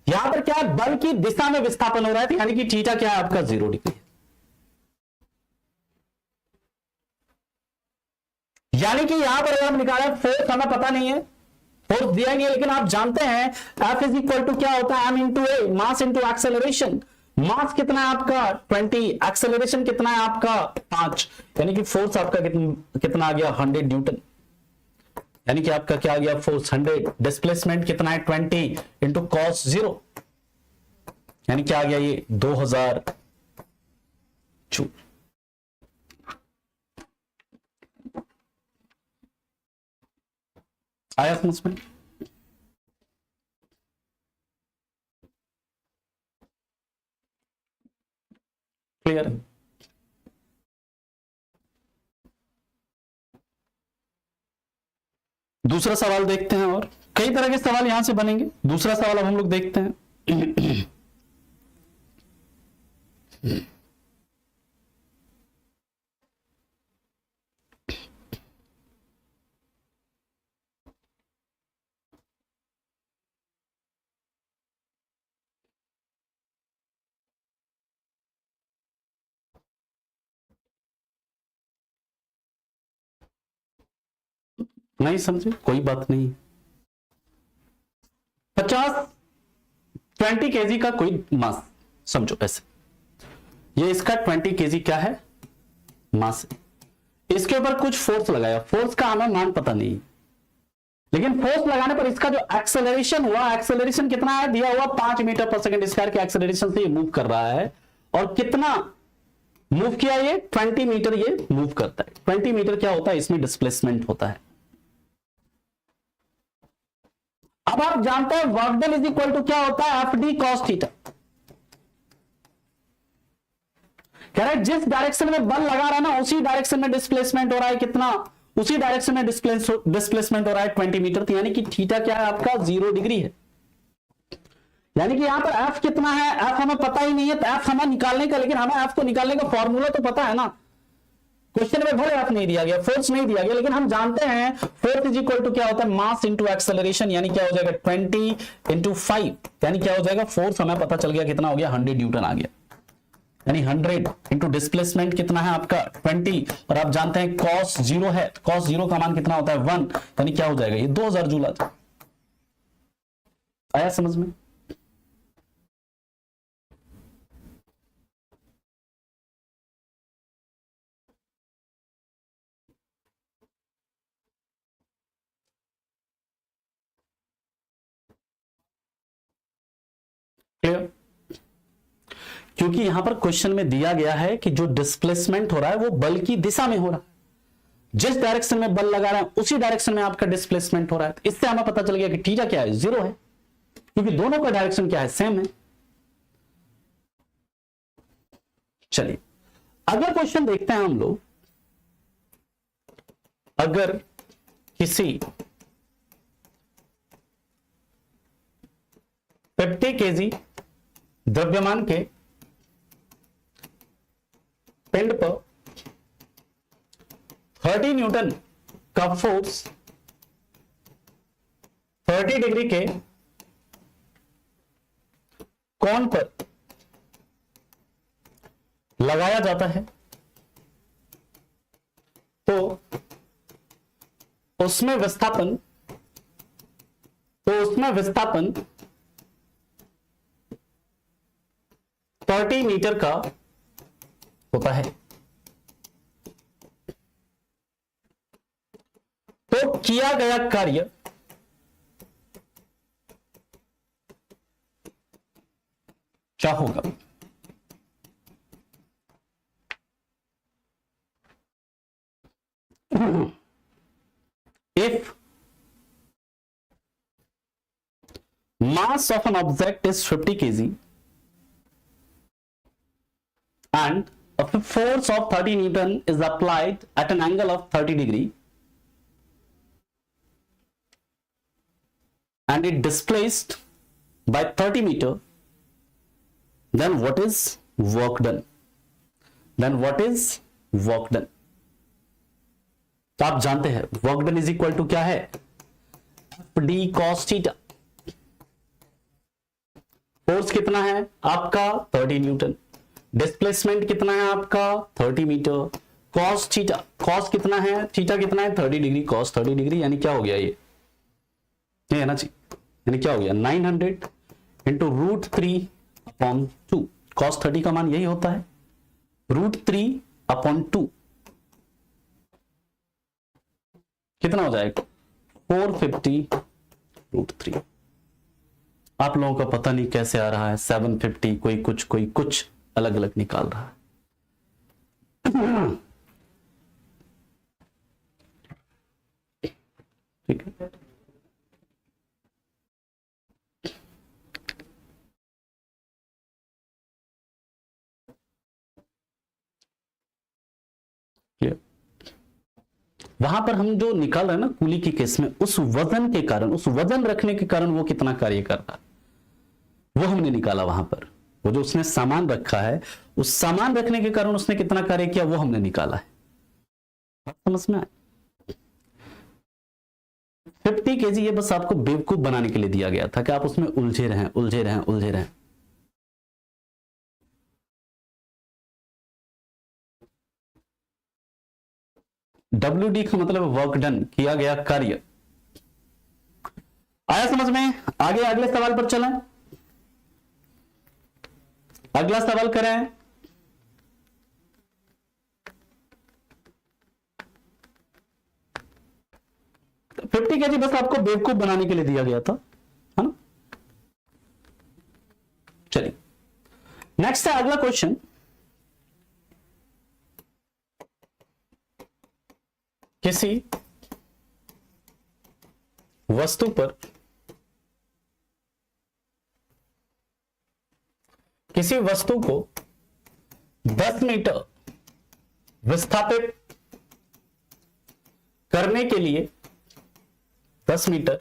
यहां पर क्या है, बल की दिशा में विस्थापन हो रहा है, यानी कि थीटा क्या है आपका 0 डिग्री है। यानी कि यहां पर हम निकाला फोर्स, हमें पता नहीं है, फोर्स दिया नहीं है, लेकिन आप जानते हैं एफ इज इक्वल टू क्या होता है, एम इंटू ए, मास इंटू एक्सेलरेशन। मास कितना है आपका 20, एक्सेलरेशन कितना है आपका 5, यानी कि फोर्स आपका कितना आ गया 100 न्यूटन, यानी कि आपका क्या आ गया फोर्स 100। डिस्प्लेसमेंट कितना है 20 इंटू कॉस 0, यानी क्या आ गया ये 2000 जूल। आया समझ में। क्लियर। दूसरा सवाल देखते हैं, और कई तरह के सवाल यहां से बनेंगे। दूसरा सवाल अब हम लोग देखते हैं। नहीं समझे, कोई बात नहीं। 20 kg का कोई मास समझो ऐसे, ये इसका 20 kg क्या है मास, इसके ऊपर कुछ फोर्स लगाया, फोर्स का हमें मान पता नहीं, लेकिन फोर्स लगाने पर इसका जो एक्सेलरेशन हुआ, एक्सेलरेशन कितना है दिया हुआ 5 मीटर पर सेकंड स्क्वायर के एक्सेलरेशन से ये मूव कर रहा है। और कितना मूव किया, ये 20 मीटर ये मूव करता है। 20 मीटर क्या होता है, इसमें डिस्प्लेसमेंट होता है। अब आप जानते हैं work done is equal to क्या होता है, एफ डी कॉस थीटा। कह रहा है जिस डायरेक्शन में बल लगा रहा है ना, उसी डायरेक्शन में डिस्प्लेसमेंट हो रहा है, कितना, उसी डायरेक्शन में डिस्प्लेसमेंट हो रहा है 20 मीटर, तो यानी कि थीटा क्या है आपका 0 डिग्री है। यानी कि यहां पर एफ कितना है, एफ हमें पता ही नहीं है, तो एफ हमें निकालने का, लेकिन हमें एफ को निकालने का फॉर्मूला तो पता है ना। क्वेश्चन में भले एफ नहीं दिया गया, फोर्स नहीं दिया गया, लेकिन हम जानते हैं फोर्स इज इक्वल टू क्या होता है, मास इंटू एक्सेलरेशन, यानी क्या हो जाएगा 20 इंटू 5, यानी क्या हो जाएगा, फोर्स हमें पता चल गया कितना हो गया 100 न्यूटन आ गया, यानी 100 इंटू डिस्प्लेसमेंट कितना है आपका 20, और आप जानते हैं cos 0 है, cos 0 का मान कितना होता है 1, यानी क्या हो जाएगा ये 2000 जूल। आया समझ में। क्लियर। क्योंकि यहां पर क्वेश्चन में दिया गया है कि जो डिस्प्लेसमेंट हो रहा है वो बल की दिशा में हो रहा है, जिस डायरेक्शन में बल लगा रहा है उसी डायरेक्शन में आपका डिस्प्लेसमेंट हो रहा है। तो इससे हमें पता चल गया कि थीटा क्या है 0 है, क्योंकि दोनों का डायरेक्शन क्या है सेम है। चलिए अगर क्वेश्चन देखते हैं हम लोग, अगर किसी 50 kg द्रव्यमान के पिंड पर 30 न्यूटन का फोर्स 30 डिग्री के कोण पर लगाया जाता है तो उसमें विस्थापन 30 मीटर का होता है। तो किया गया कार्य क्या होगा? If mass of an object is 50 kg and a force of 30 Newton is applied at an angle of 30 degree and it displaced by 30 meter, then what is work done? तो आप जानते हैं work done is equal to क्या है? F D cos theta. Force कितना है आपका? 30 न्यूटन। डिस्प्लेसमेंट कितना है आपका? 30 मीटर। कॉस थीटा, कॉस कितना है? थीटा कितना है? 30 डिग्री। कॉस 30 डिग्री यानी क्या हो गया? ये है ना जी, यानी क्या हो गया? 900 इंटू √3/2। कॉस 30 का मान यही होता है, √3/2। कितना हो जाएगा? 450 √3। आप लोगों का पता नहीं कैसे आ रहा है, 750, कोई कुछ अलग अलग निकाल रहा है। ठीक है, वहां पर हम जो निकाल रहे हैं ना कूली के केस में, उस वजन के कारण, उस वजन रखने के कारण वो कितना कार्य कर रहा है वो हमने निकाला। वहां पर वो जो उसने सामान रखा है, उस सामान रखने के कारण उसने कितना कार्य किया वो हमने निकाला है। समझ में आया? 50 kg ये बस आपको बेवकूफ बनाने के लिए दिया गया था कि आप उसमें उलझे रहें। WD का मतलब वर्क डन, किया गया कार्य। आया समझ में? आगे अगले सवाल पर चलें। अगला सवाल करें। तो 50 kg बस आपको बेवकूफ बनाने के लिए दिया गया था, है ना? चलिए नेक्स्ट है अगला क्वेश्चन। किसी वस्तु पर किसी वस्तु को 10 मीटर विस्थापित करने के लिए 10 मीटर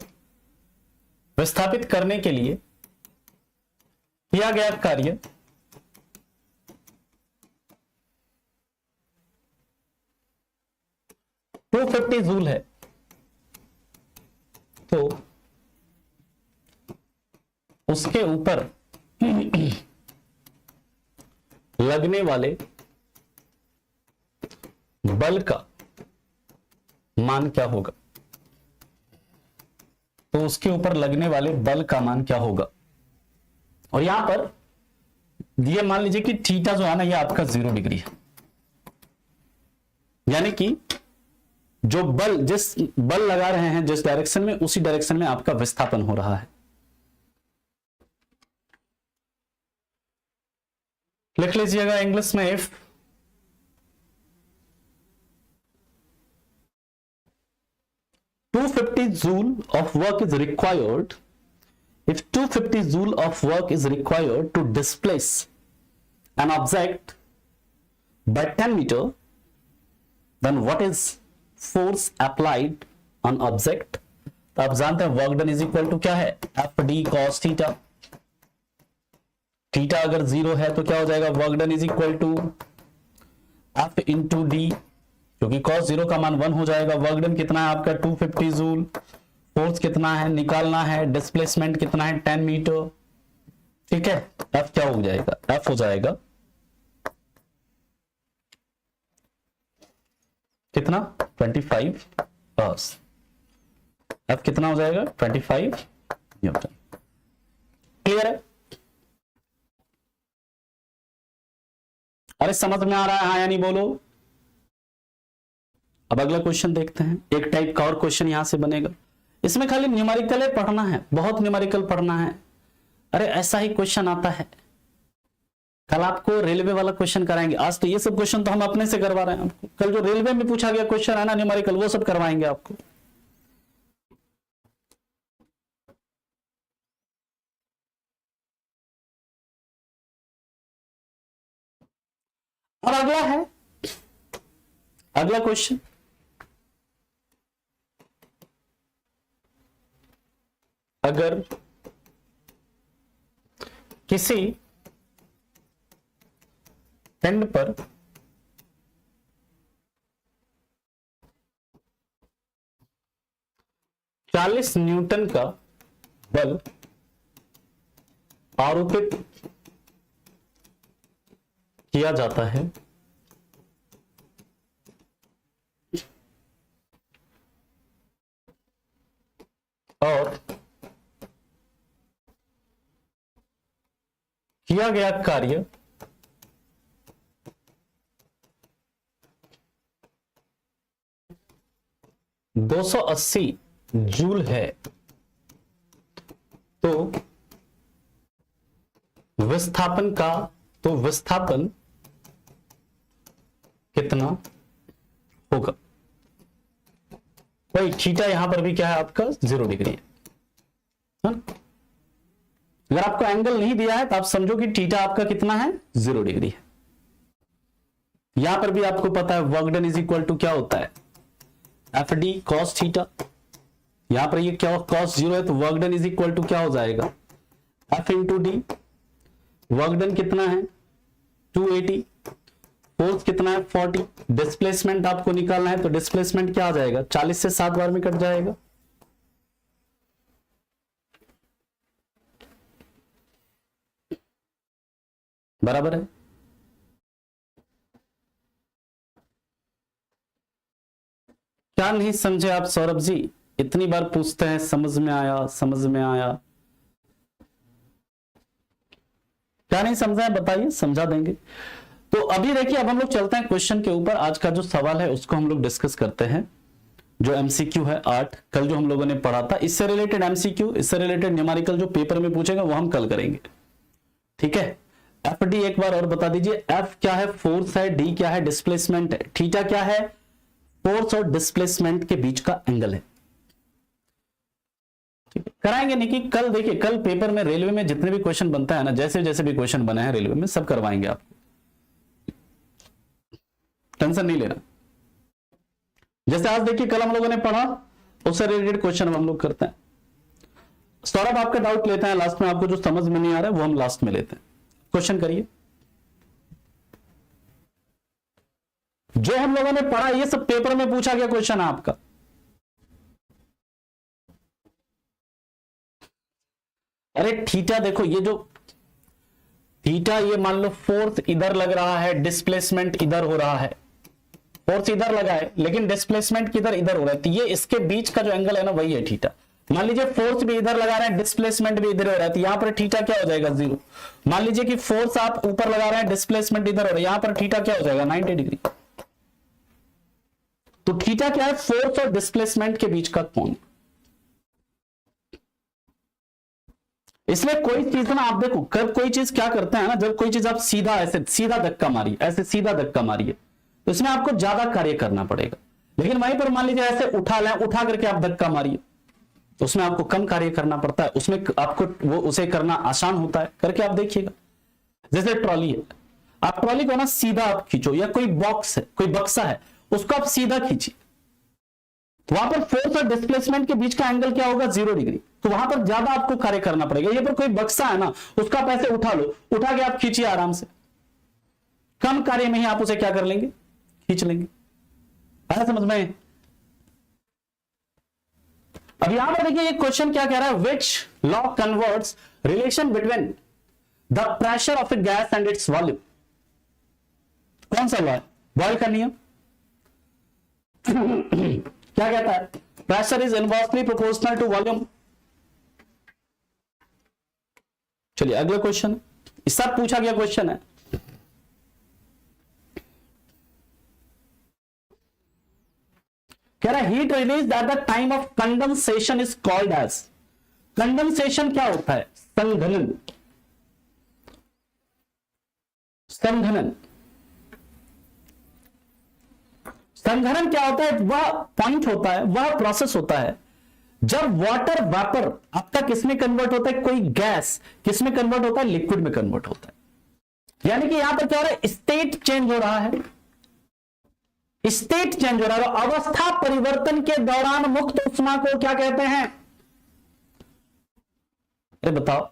विस्थापित करने के लिए किया गया कार्य 250 जूल है। तो उसके ऊपर लगने वाले बल का मान क्या होगा? तो उसके ऊपर लगने वाले बल का मान क्या होगा? और यहां पर ये मान लीजिए कि थीटा जो है ना, ये आपका 0 डिग्री है, यानी कि जो बल, जिस बल लगा रहे हैं जिस डायरेक्शन में, उसी डायरेक्शन में आपका विस्थापन हो रहा है। लिख लीजिएगा इंग्लिश में, if (250 joule of work is required) if 250 joule of work is required to displace an object by 10 meter, then what is force applied on object? तो आप जानते हैं work done is equal to क्या है? F D cos theta. Theta अगर 0 है तो क्या हो जाएगा? Work done is equal to F into D क्योंकि cos 0 का मान 1 हो जाएगा। वर्क डन कितना है आपका 250 जूल, फोर्स कितना है निकालना है, डिस्प्लेसमेंट कितना है 10 मीटर। ठीक है, F क्या हो जाएगा, F हो जाएगा कितना 25 बस। F कितना हो जाएगा 25 न्यूटन। क्लियर है? अरे समझ में आ रहा है हाँ या नहीं बोलो। अब अगला क्वेश्चन देखते हैं। एक टाइप का और क्वेश्चन यहां से बनेगा, इसमें खाली न्यूमेरिकल पढ़ना है, बहुत न्यूमेरिकल पढ़ना है। अरे ऐसा ही क्वेश्चन आता है, कल आपको रेलवे वाला क्वेश्चन कराएंगे। आज तो ये सब क्वेश्चन तो हम अपने से करवा रहे हैं आपको, कल जो रेलवे में पूछा गया क्वेश्चन है ना न्यूमेरिकल, वो सब करवाएंगे आपको। और अगला है, अगला क्वेश्चन, अगर किसी पिंड पर चालीस न्यूटन का बल आरोपित किया जाता है और किया गया कार्य 280 जूल है, तो विस्थापन कितना होगा। भाई थीटा यहां पर भी क्या है आपका 0 डिग्री है। अगर आपको एंगल नहीं दिया है तो आप समझो कि थीटा आपका कितना है 0 डिग्री है। यहां पर भी आपको पता है work done is equal to क्या होता है एफ डी कॉस थीटा। यहां पर ये क्या कॉस 0 है तो work done is equal to क्या हो जाएगा F into D. Work done कितना है 280, फोर्स कितना है 40, डिस्प्लेसमेंट आपको निकालना है तो डिस्प्लेसमेंट क्या आ जाएगा 40 से 7 बार में कट जाएगा। बराबर है। क्या नहीं समझे आप सौरभ जी, इतनी बार पूछते हैं समझ में आया समझ में आया, क्या नहीं समझा है बताइए, समझा देंगे। तो अभी देखिए अब हम लोग चलते हैं क्वेश्चन के ऊपर। आज का जो सवाल है उसको हम लोग डिस्कस करते हैं, जो एमसीक्यू है 8। कल जो हम लोगों ने पढ़ा था इससे रिलेटेड एमसीक्यू, इससे रिलेटेड न्यूमेरिकल जो पेपर में पूछेगा वो हम कल करेंगे। ठीक है, एफ डी एक बार और बता दीजिए। एफ क्या है फोर्स है, डी क्या है डिस्प्लेसमेंट है, थीटा क्या है फोर्स और डिस्प्लेसमेंट के बीच का एंगल है। ठीक है, कराएंगे नहीं कि कल देखिए कल पेपर में रेलवे में जितने भी क्वेश्चन बनता है ना, जैसे जैसे भी क्वेश्चन बने हैं रेलवे में सब करवाएंगे आपको, टेंशन नहीं लेना। जैसे आज देखिए कल हम लोगों ने पढ़ा उससे रिलेटेड क्वेश्चन हम लोग करते हैं। सौरभ आपका डाउट लेते हैं लास्ट में, आपको जो समझ में नहीं आ रहा है वो हम लास्ट में लेते हैं। क्वेश्चन करिए। जो हम लोगों ने पढ़ा ये सब पेपर में पूछा गया क्वेश्चन है आपका। अरे थीटा देखो, ये जो थीटा ये मान लो फोर्स इधर लग रहा है, डिस्प्लेसमेंट इधर हो रहा है, फोर्स इधर लगा है लेकिन डिस्प्लेसमेंट किधर इधर हो रहा है, तो ये इसके बीच का जो एंगल है ना वही है थीटा। मान लीजिए फोर्स भी इधर लगा रहे हैं डिस्प्लेसमेंट भी इधर हो रहा है, तो यहां पर थीटा क्या हो जाएगा 0। मान लीजिए कि फोर्स आप ऊपर लगा रहे हैं डिस्प्लेसमेंट इधर हो रहा है, यहां पर थीटा क्या हो जाएगा 90 डिग्री। तो थीटा क्या है फोर्स और डिस्प्लेसमेंट के बीच का कोण। इसलिए कोई चीज ना आप देखो कब कोई चीज क्या करते हैं ना, जब कोई चीज आप सीधा ऐसे सीधा धक्का मारिए, ऐसे सीधा धक्का मारिए तो इसमें आपको ज्यादा कार्य करना पड़ेगा। लेकिन वहीं पर मान लीजिए ऐसे उठा लें, उठा करके आप धक्का मारिए तो उसमें आपको कम कार्य करना पड़ता है, उसमें आपको वो उसे करना आसान होता है। करके आप देखिएगा, जैसे ट्रॉली है, आप ट्रॉली को ना सीधा आप खींचो, या कोई बॉक्स है कोई बक्सा है उसको आप सीधा खींचिए, तो वहां पर फोर्स और डिस्प्लेसमेंट के बीच का एंगल क्या होगा 0 डिग्री। तो वहां पर ज्यादा आपको कार्य करना पड़ेगा। ये पर कोई बक्सा है ना उसका आप ऐसे उठा लो, उठा के आप खींचिए आराम से, कम कार्य में ही आप उसे क्या कर लेंगे खींच लेंगे। आया समझ में? अब यहां पर देखिए ये क्वेश्चन क्या कह रहा है, which law converts relation between the pressure of a gas and its volume. कौन सा लॉ है? बॉयल का नियम। क्या कहता है? Pressure is inversely proportional to volume. चलिए अगला क्वेश्चन, सब पूछा गया क्वेश्चन है। कह रहा है heat release at the time of condensation is called as. Condensation क्या होता है? संघनन। संघनन, संघनन क्या होता है? वह पॉइंट होता है, वह प्रोसेस होता है जब वाटर वेपर आपका किस में कन्वर्ट होता है? कोई गैस किस में कन्वर्ट होता है? लिक्विड में कन्वर्ट होता है। यानी कि यहां पर क्या हो रहा है? स्टेट चेंज हो रहा है, स्टेट चेंज हो रहा है। अवस्था परिवर्तन के दौरान मुक्त ऊष्मा को क्या कहते हैं? अरे बताओ,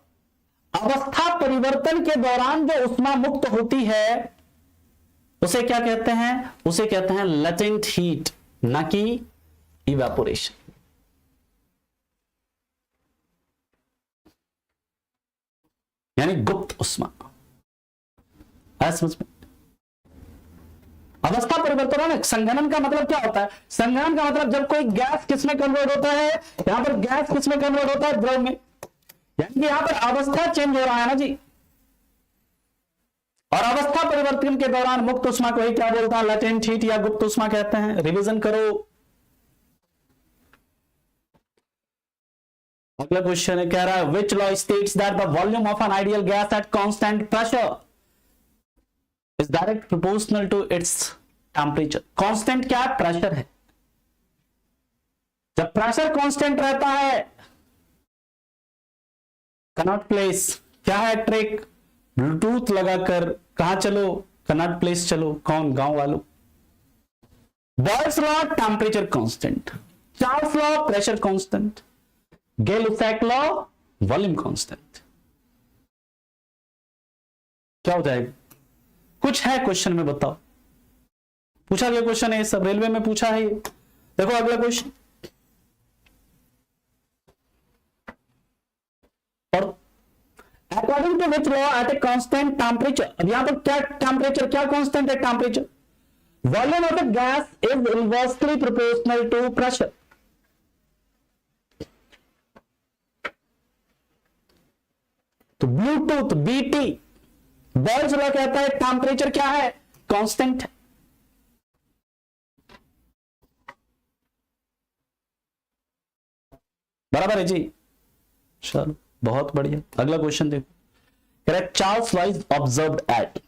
अवस्था परिवर्तन के दौरान जो ऊष्मा मुक्त होती है उसे क्या कहते हैं? उसे कहते हैं लेटेंट हीट, ना कि इवेपोरेशन। यानी गुप्त ऊष्मा। समझ में? अवस्था परिवर्तन है। संघनन का मतलब क्या होता है? संघनन का मतलब जब कोई गैस किस में कन्वर्ट होता है? यहां पर गैस किस में कन्वर्ट होता है? द्रव में। यानी कि यहां पर अवस्था चेंज हो रहा है ना जी। और अवस्था परिवर्तन के दौरान मुक्त ऊष्मा को ही क्या बोलता है? लेटेंट हीट या गुप्त ऊष्मा कहते हैं। रिवीजन करो। अगला क्वेश्चन है, कह रहा है which law states that the volume of an ideal gas at constant pressure is direct proportional to its temperature. Constant क्या है? प्रेशर है। जब प्रेशर कांस्टेंट रहता है, कनॉट प्लेस क्या है ट्रिक? ब्लूटूथ लगाकर कहां चलो? कनॉट प्लेस चलो। कौन? गांव वालों। Boyle's law temperature constant, Charles law pressure constant, Gay Lussac law volume constant. क्या हो जाएगा? कुछ है क्वेश्चन में, बताओ। पूछा गया क्वेश्चन है, सब रेलवे में पूछा है। देखो अगला क्वेश्चन, और according to which law at a constant temperature. अब यहां पर क्या टेम्परेचर, क्या कांस्टेंट है? Temperature. Volume of a gas is inversely proportional to pressure. तो ब्लूटूथ बीटी, बॉयल्स लॉ कहता है टेम्परेचर क्या है? कांस्टेंट है। बराबर है जी। चलो बहुत बढ़िया। अगला क्वेश्चन देखो, correct. Charles law is observed eight.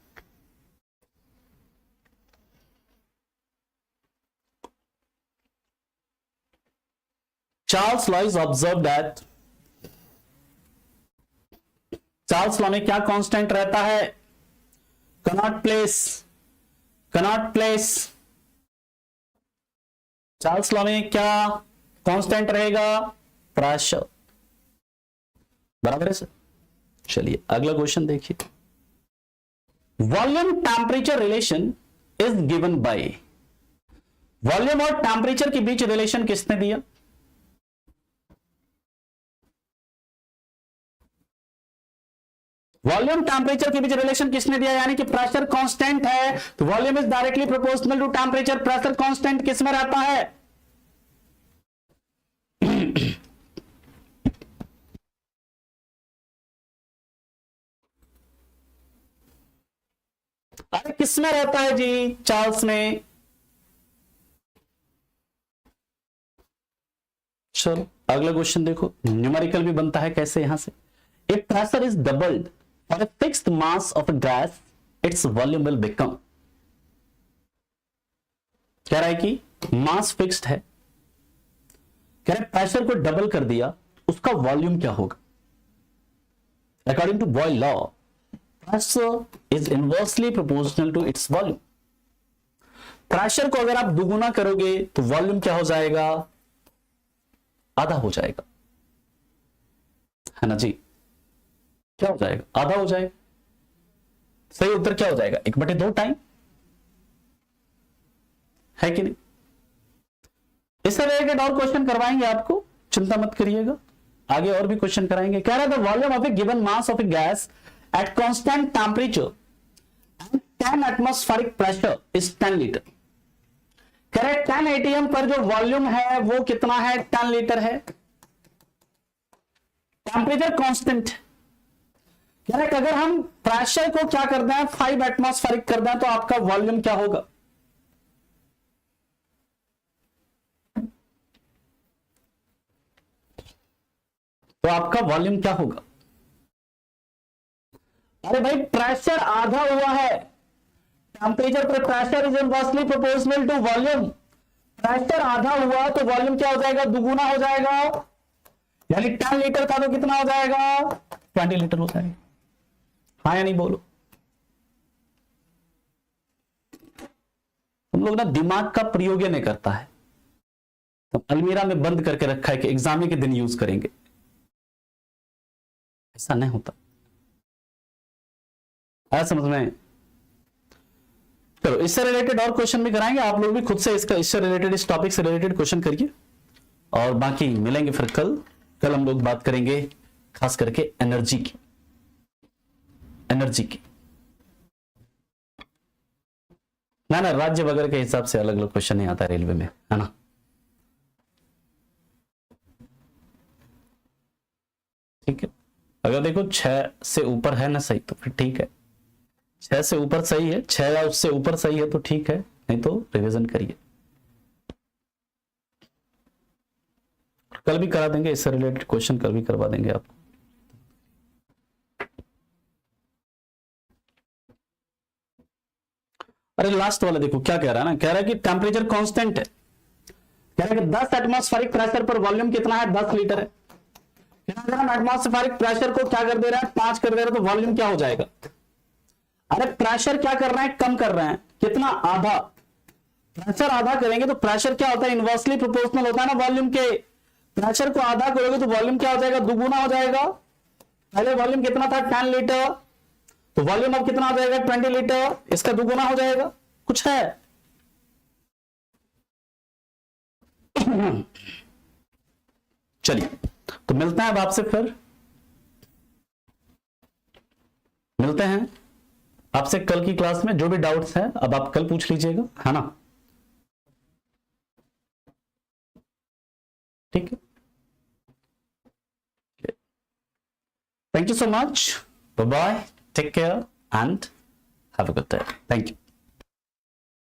Charles law is observed eight. Charles law में क्या कांस्टेंट रहता है? Connaught place, Connaught place. Charles law में क्या कांस्टेंट रहेगा? प्रेशर। बराबर है सर। चलिए अगला क्वेश्चन देखिए, volume temperature relation is given by. Volume और टेम्परेचर के बीच रिलेशन किसने दिया? वॉल्यूम टेम्परेचर के बीच रिलेशन किसने दिया? यानी कि प्रेशर कांस्टेंट है तो volume is directly proportional to temperature. Pressure constant किस में रहता है? अरे किस में रहता है जी? चार्ल्स में। चलो अगला क्वेश्चन देखो, न्यूमेरिकल भी बनता है कैसे यहां से। If pressure is doubled for a fixed mass of a gas, its volume will become। कह रहा है कि मास फिक्स्ड है, कह रहा है प्रेशर को डबल कर दिया, उसका वॉल्यूम क्या होगा? According to Boyle law, pressure is inversely proportional to its volume. Pressure को अगर आप दुगुना करोगे तो वॉल्यूम क्या हो जाएगा? आधा हो जाएगा, है ना जी। क्या हो जाएगा? आधा हो जाएगा। सही उत्तर क्या हो जाएगा? 1/2 टाइम, है कि नहीं? इससे रिलेटेड और क्वेश्चन करवाएंगे आपको, चिंता मत करिएगा, आगे और भी क्वेश्चन कराएंगे। कह रहा था volume of A given mass of a gas at constant temperature and 10 atmospheric pressure is 10 litre. कह रहे 10 एटीएम पर जो वॉल्यूम है वो कितना है, 10 लीटर है। Temperature constant. कह रहे अगर हम प्रेशर को क्या कर दें, 5 एटमॉस्फेरिक कर दें तो आपका वॉल्यूम क्या होगा। तो आपका वॉल्यूम क्या होगा। अरे भाई प्रेशर आधा हुआ है, टेम्परेचर पर pressure is inversely proportional to volume. Pressure आधा हुआ तो वॉल्यूम क्या हो जाएगा, दुगुना हो जाएगा। यानी 10 लीटर था तो कितना हो जाएगा, 20 लीटर हो जाएगा। हाँ या नहीं बोलो। तुम लोग ना दिमाग का प्रयोग नहीं करता है, तो अलमीरा में बंद करके रखा है कि एग्जाम के दिन यूज करेंगे, ऐसा नहीं होता। आया समझ में। चलो इससे रिलेटेड और क्वेश्चन भी कराएंगे, आप लोग भी खुद से इससे रिलेटेड, इस टॉपिक से रिलेटेड क्वेश्चन करिए। और बाकी मिलेंगे फिर कल हम लोग बात करेंगे खास करके एनर्जी की। ना राज्य वगैरह के हिसाब से अलग अलग क्वेश्चन नहीं आता रेलवे में, है ना। ठीक है, अगर देखो 6 से ऊपर है ना सही तो फिर ठीक है, 6 से ऊपर सही है, 6 या उससे ऊपर सही है तो ठीक है, नहीं तो रिवीजन करिए। कल भी करा देंगे इससे रिलेटेड क्वेश्चन, कल भी करवा देंगे आपको। अरे लास्ट वाला देखो क्या कह रहा है ना, कह रहा है कि टेम्परेचर कांस्टेंट है, कह रहा है कि 10 एटमॉस्फेरिक प्रेशर पर वॉल्यूम कितना है, 10 लीटर है। अगर हम एटमॉस्फेरिक प्रेशर को क्या कर दे रहा है, 5 कर दे रहा है, तो वॉल्यूम क्या हो जाएगा। अरे प्रेशर क्या कर रहे हैं, कम कर रहे हैं, कितना, आधा। प्रेशर आधा करेंगे तो प्रेशर क्या होता है, इनवर्सली प्रोपोर्शनल होता है ना वॉल्यूम के। प्रेशर को आधा करोगे तो वॉल्यूम क्या हो जाएगा, दुगुना हो जाएगा। पहले वॉल्यूम कितना था, 10 लीटर, तो वॉल्यूम अब कितना हो जाएगा, 20 लीटर, इसका दुगुना हो जाएगा। कुछ है चलिए, तो मिलते हैं अब आपसे, फिर मिलते हैं आपसे कल की क्लास में। जो भी डाउट्स हैं अब आप कल पूछ लीजिएगा, है ना। ठीक है, thank you so much, bye bye, take care and have a good day, thank you।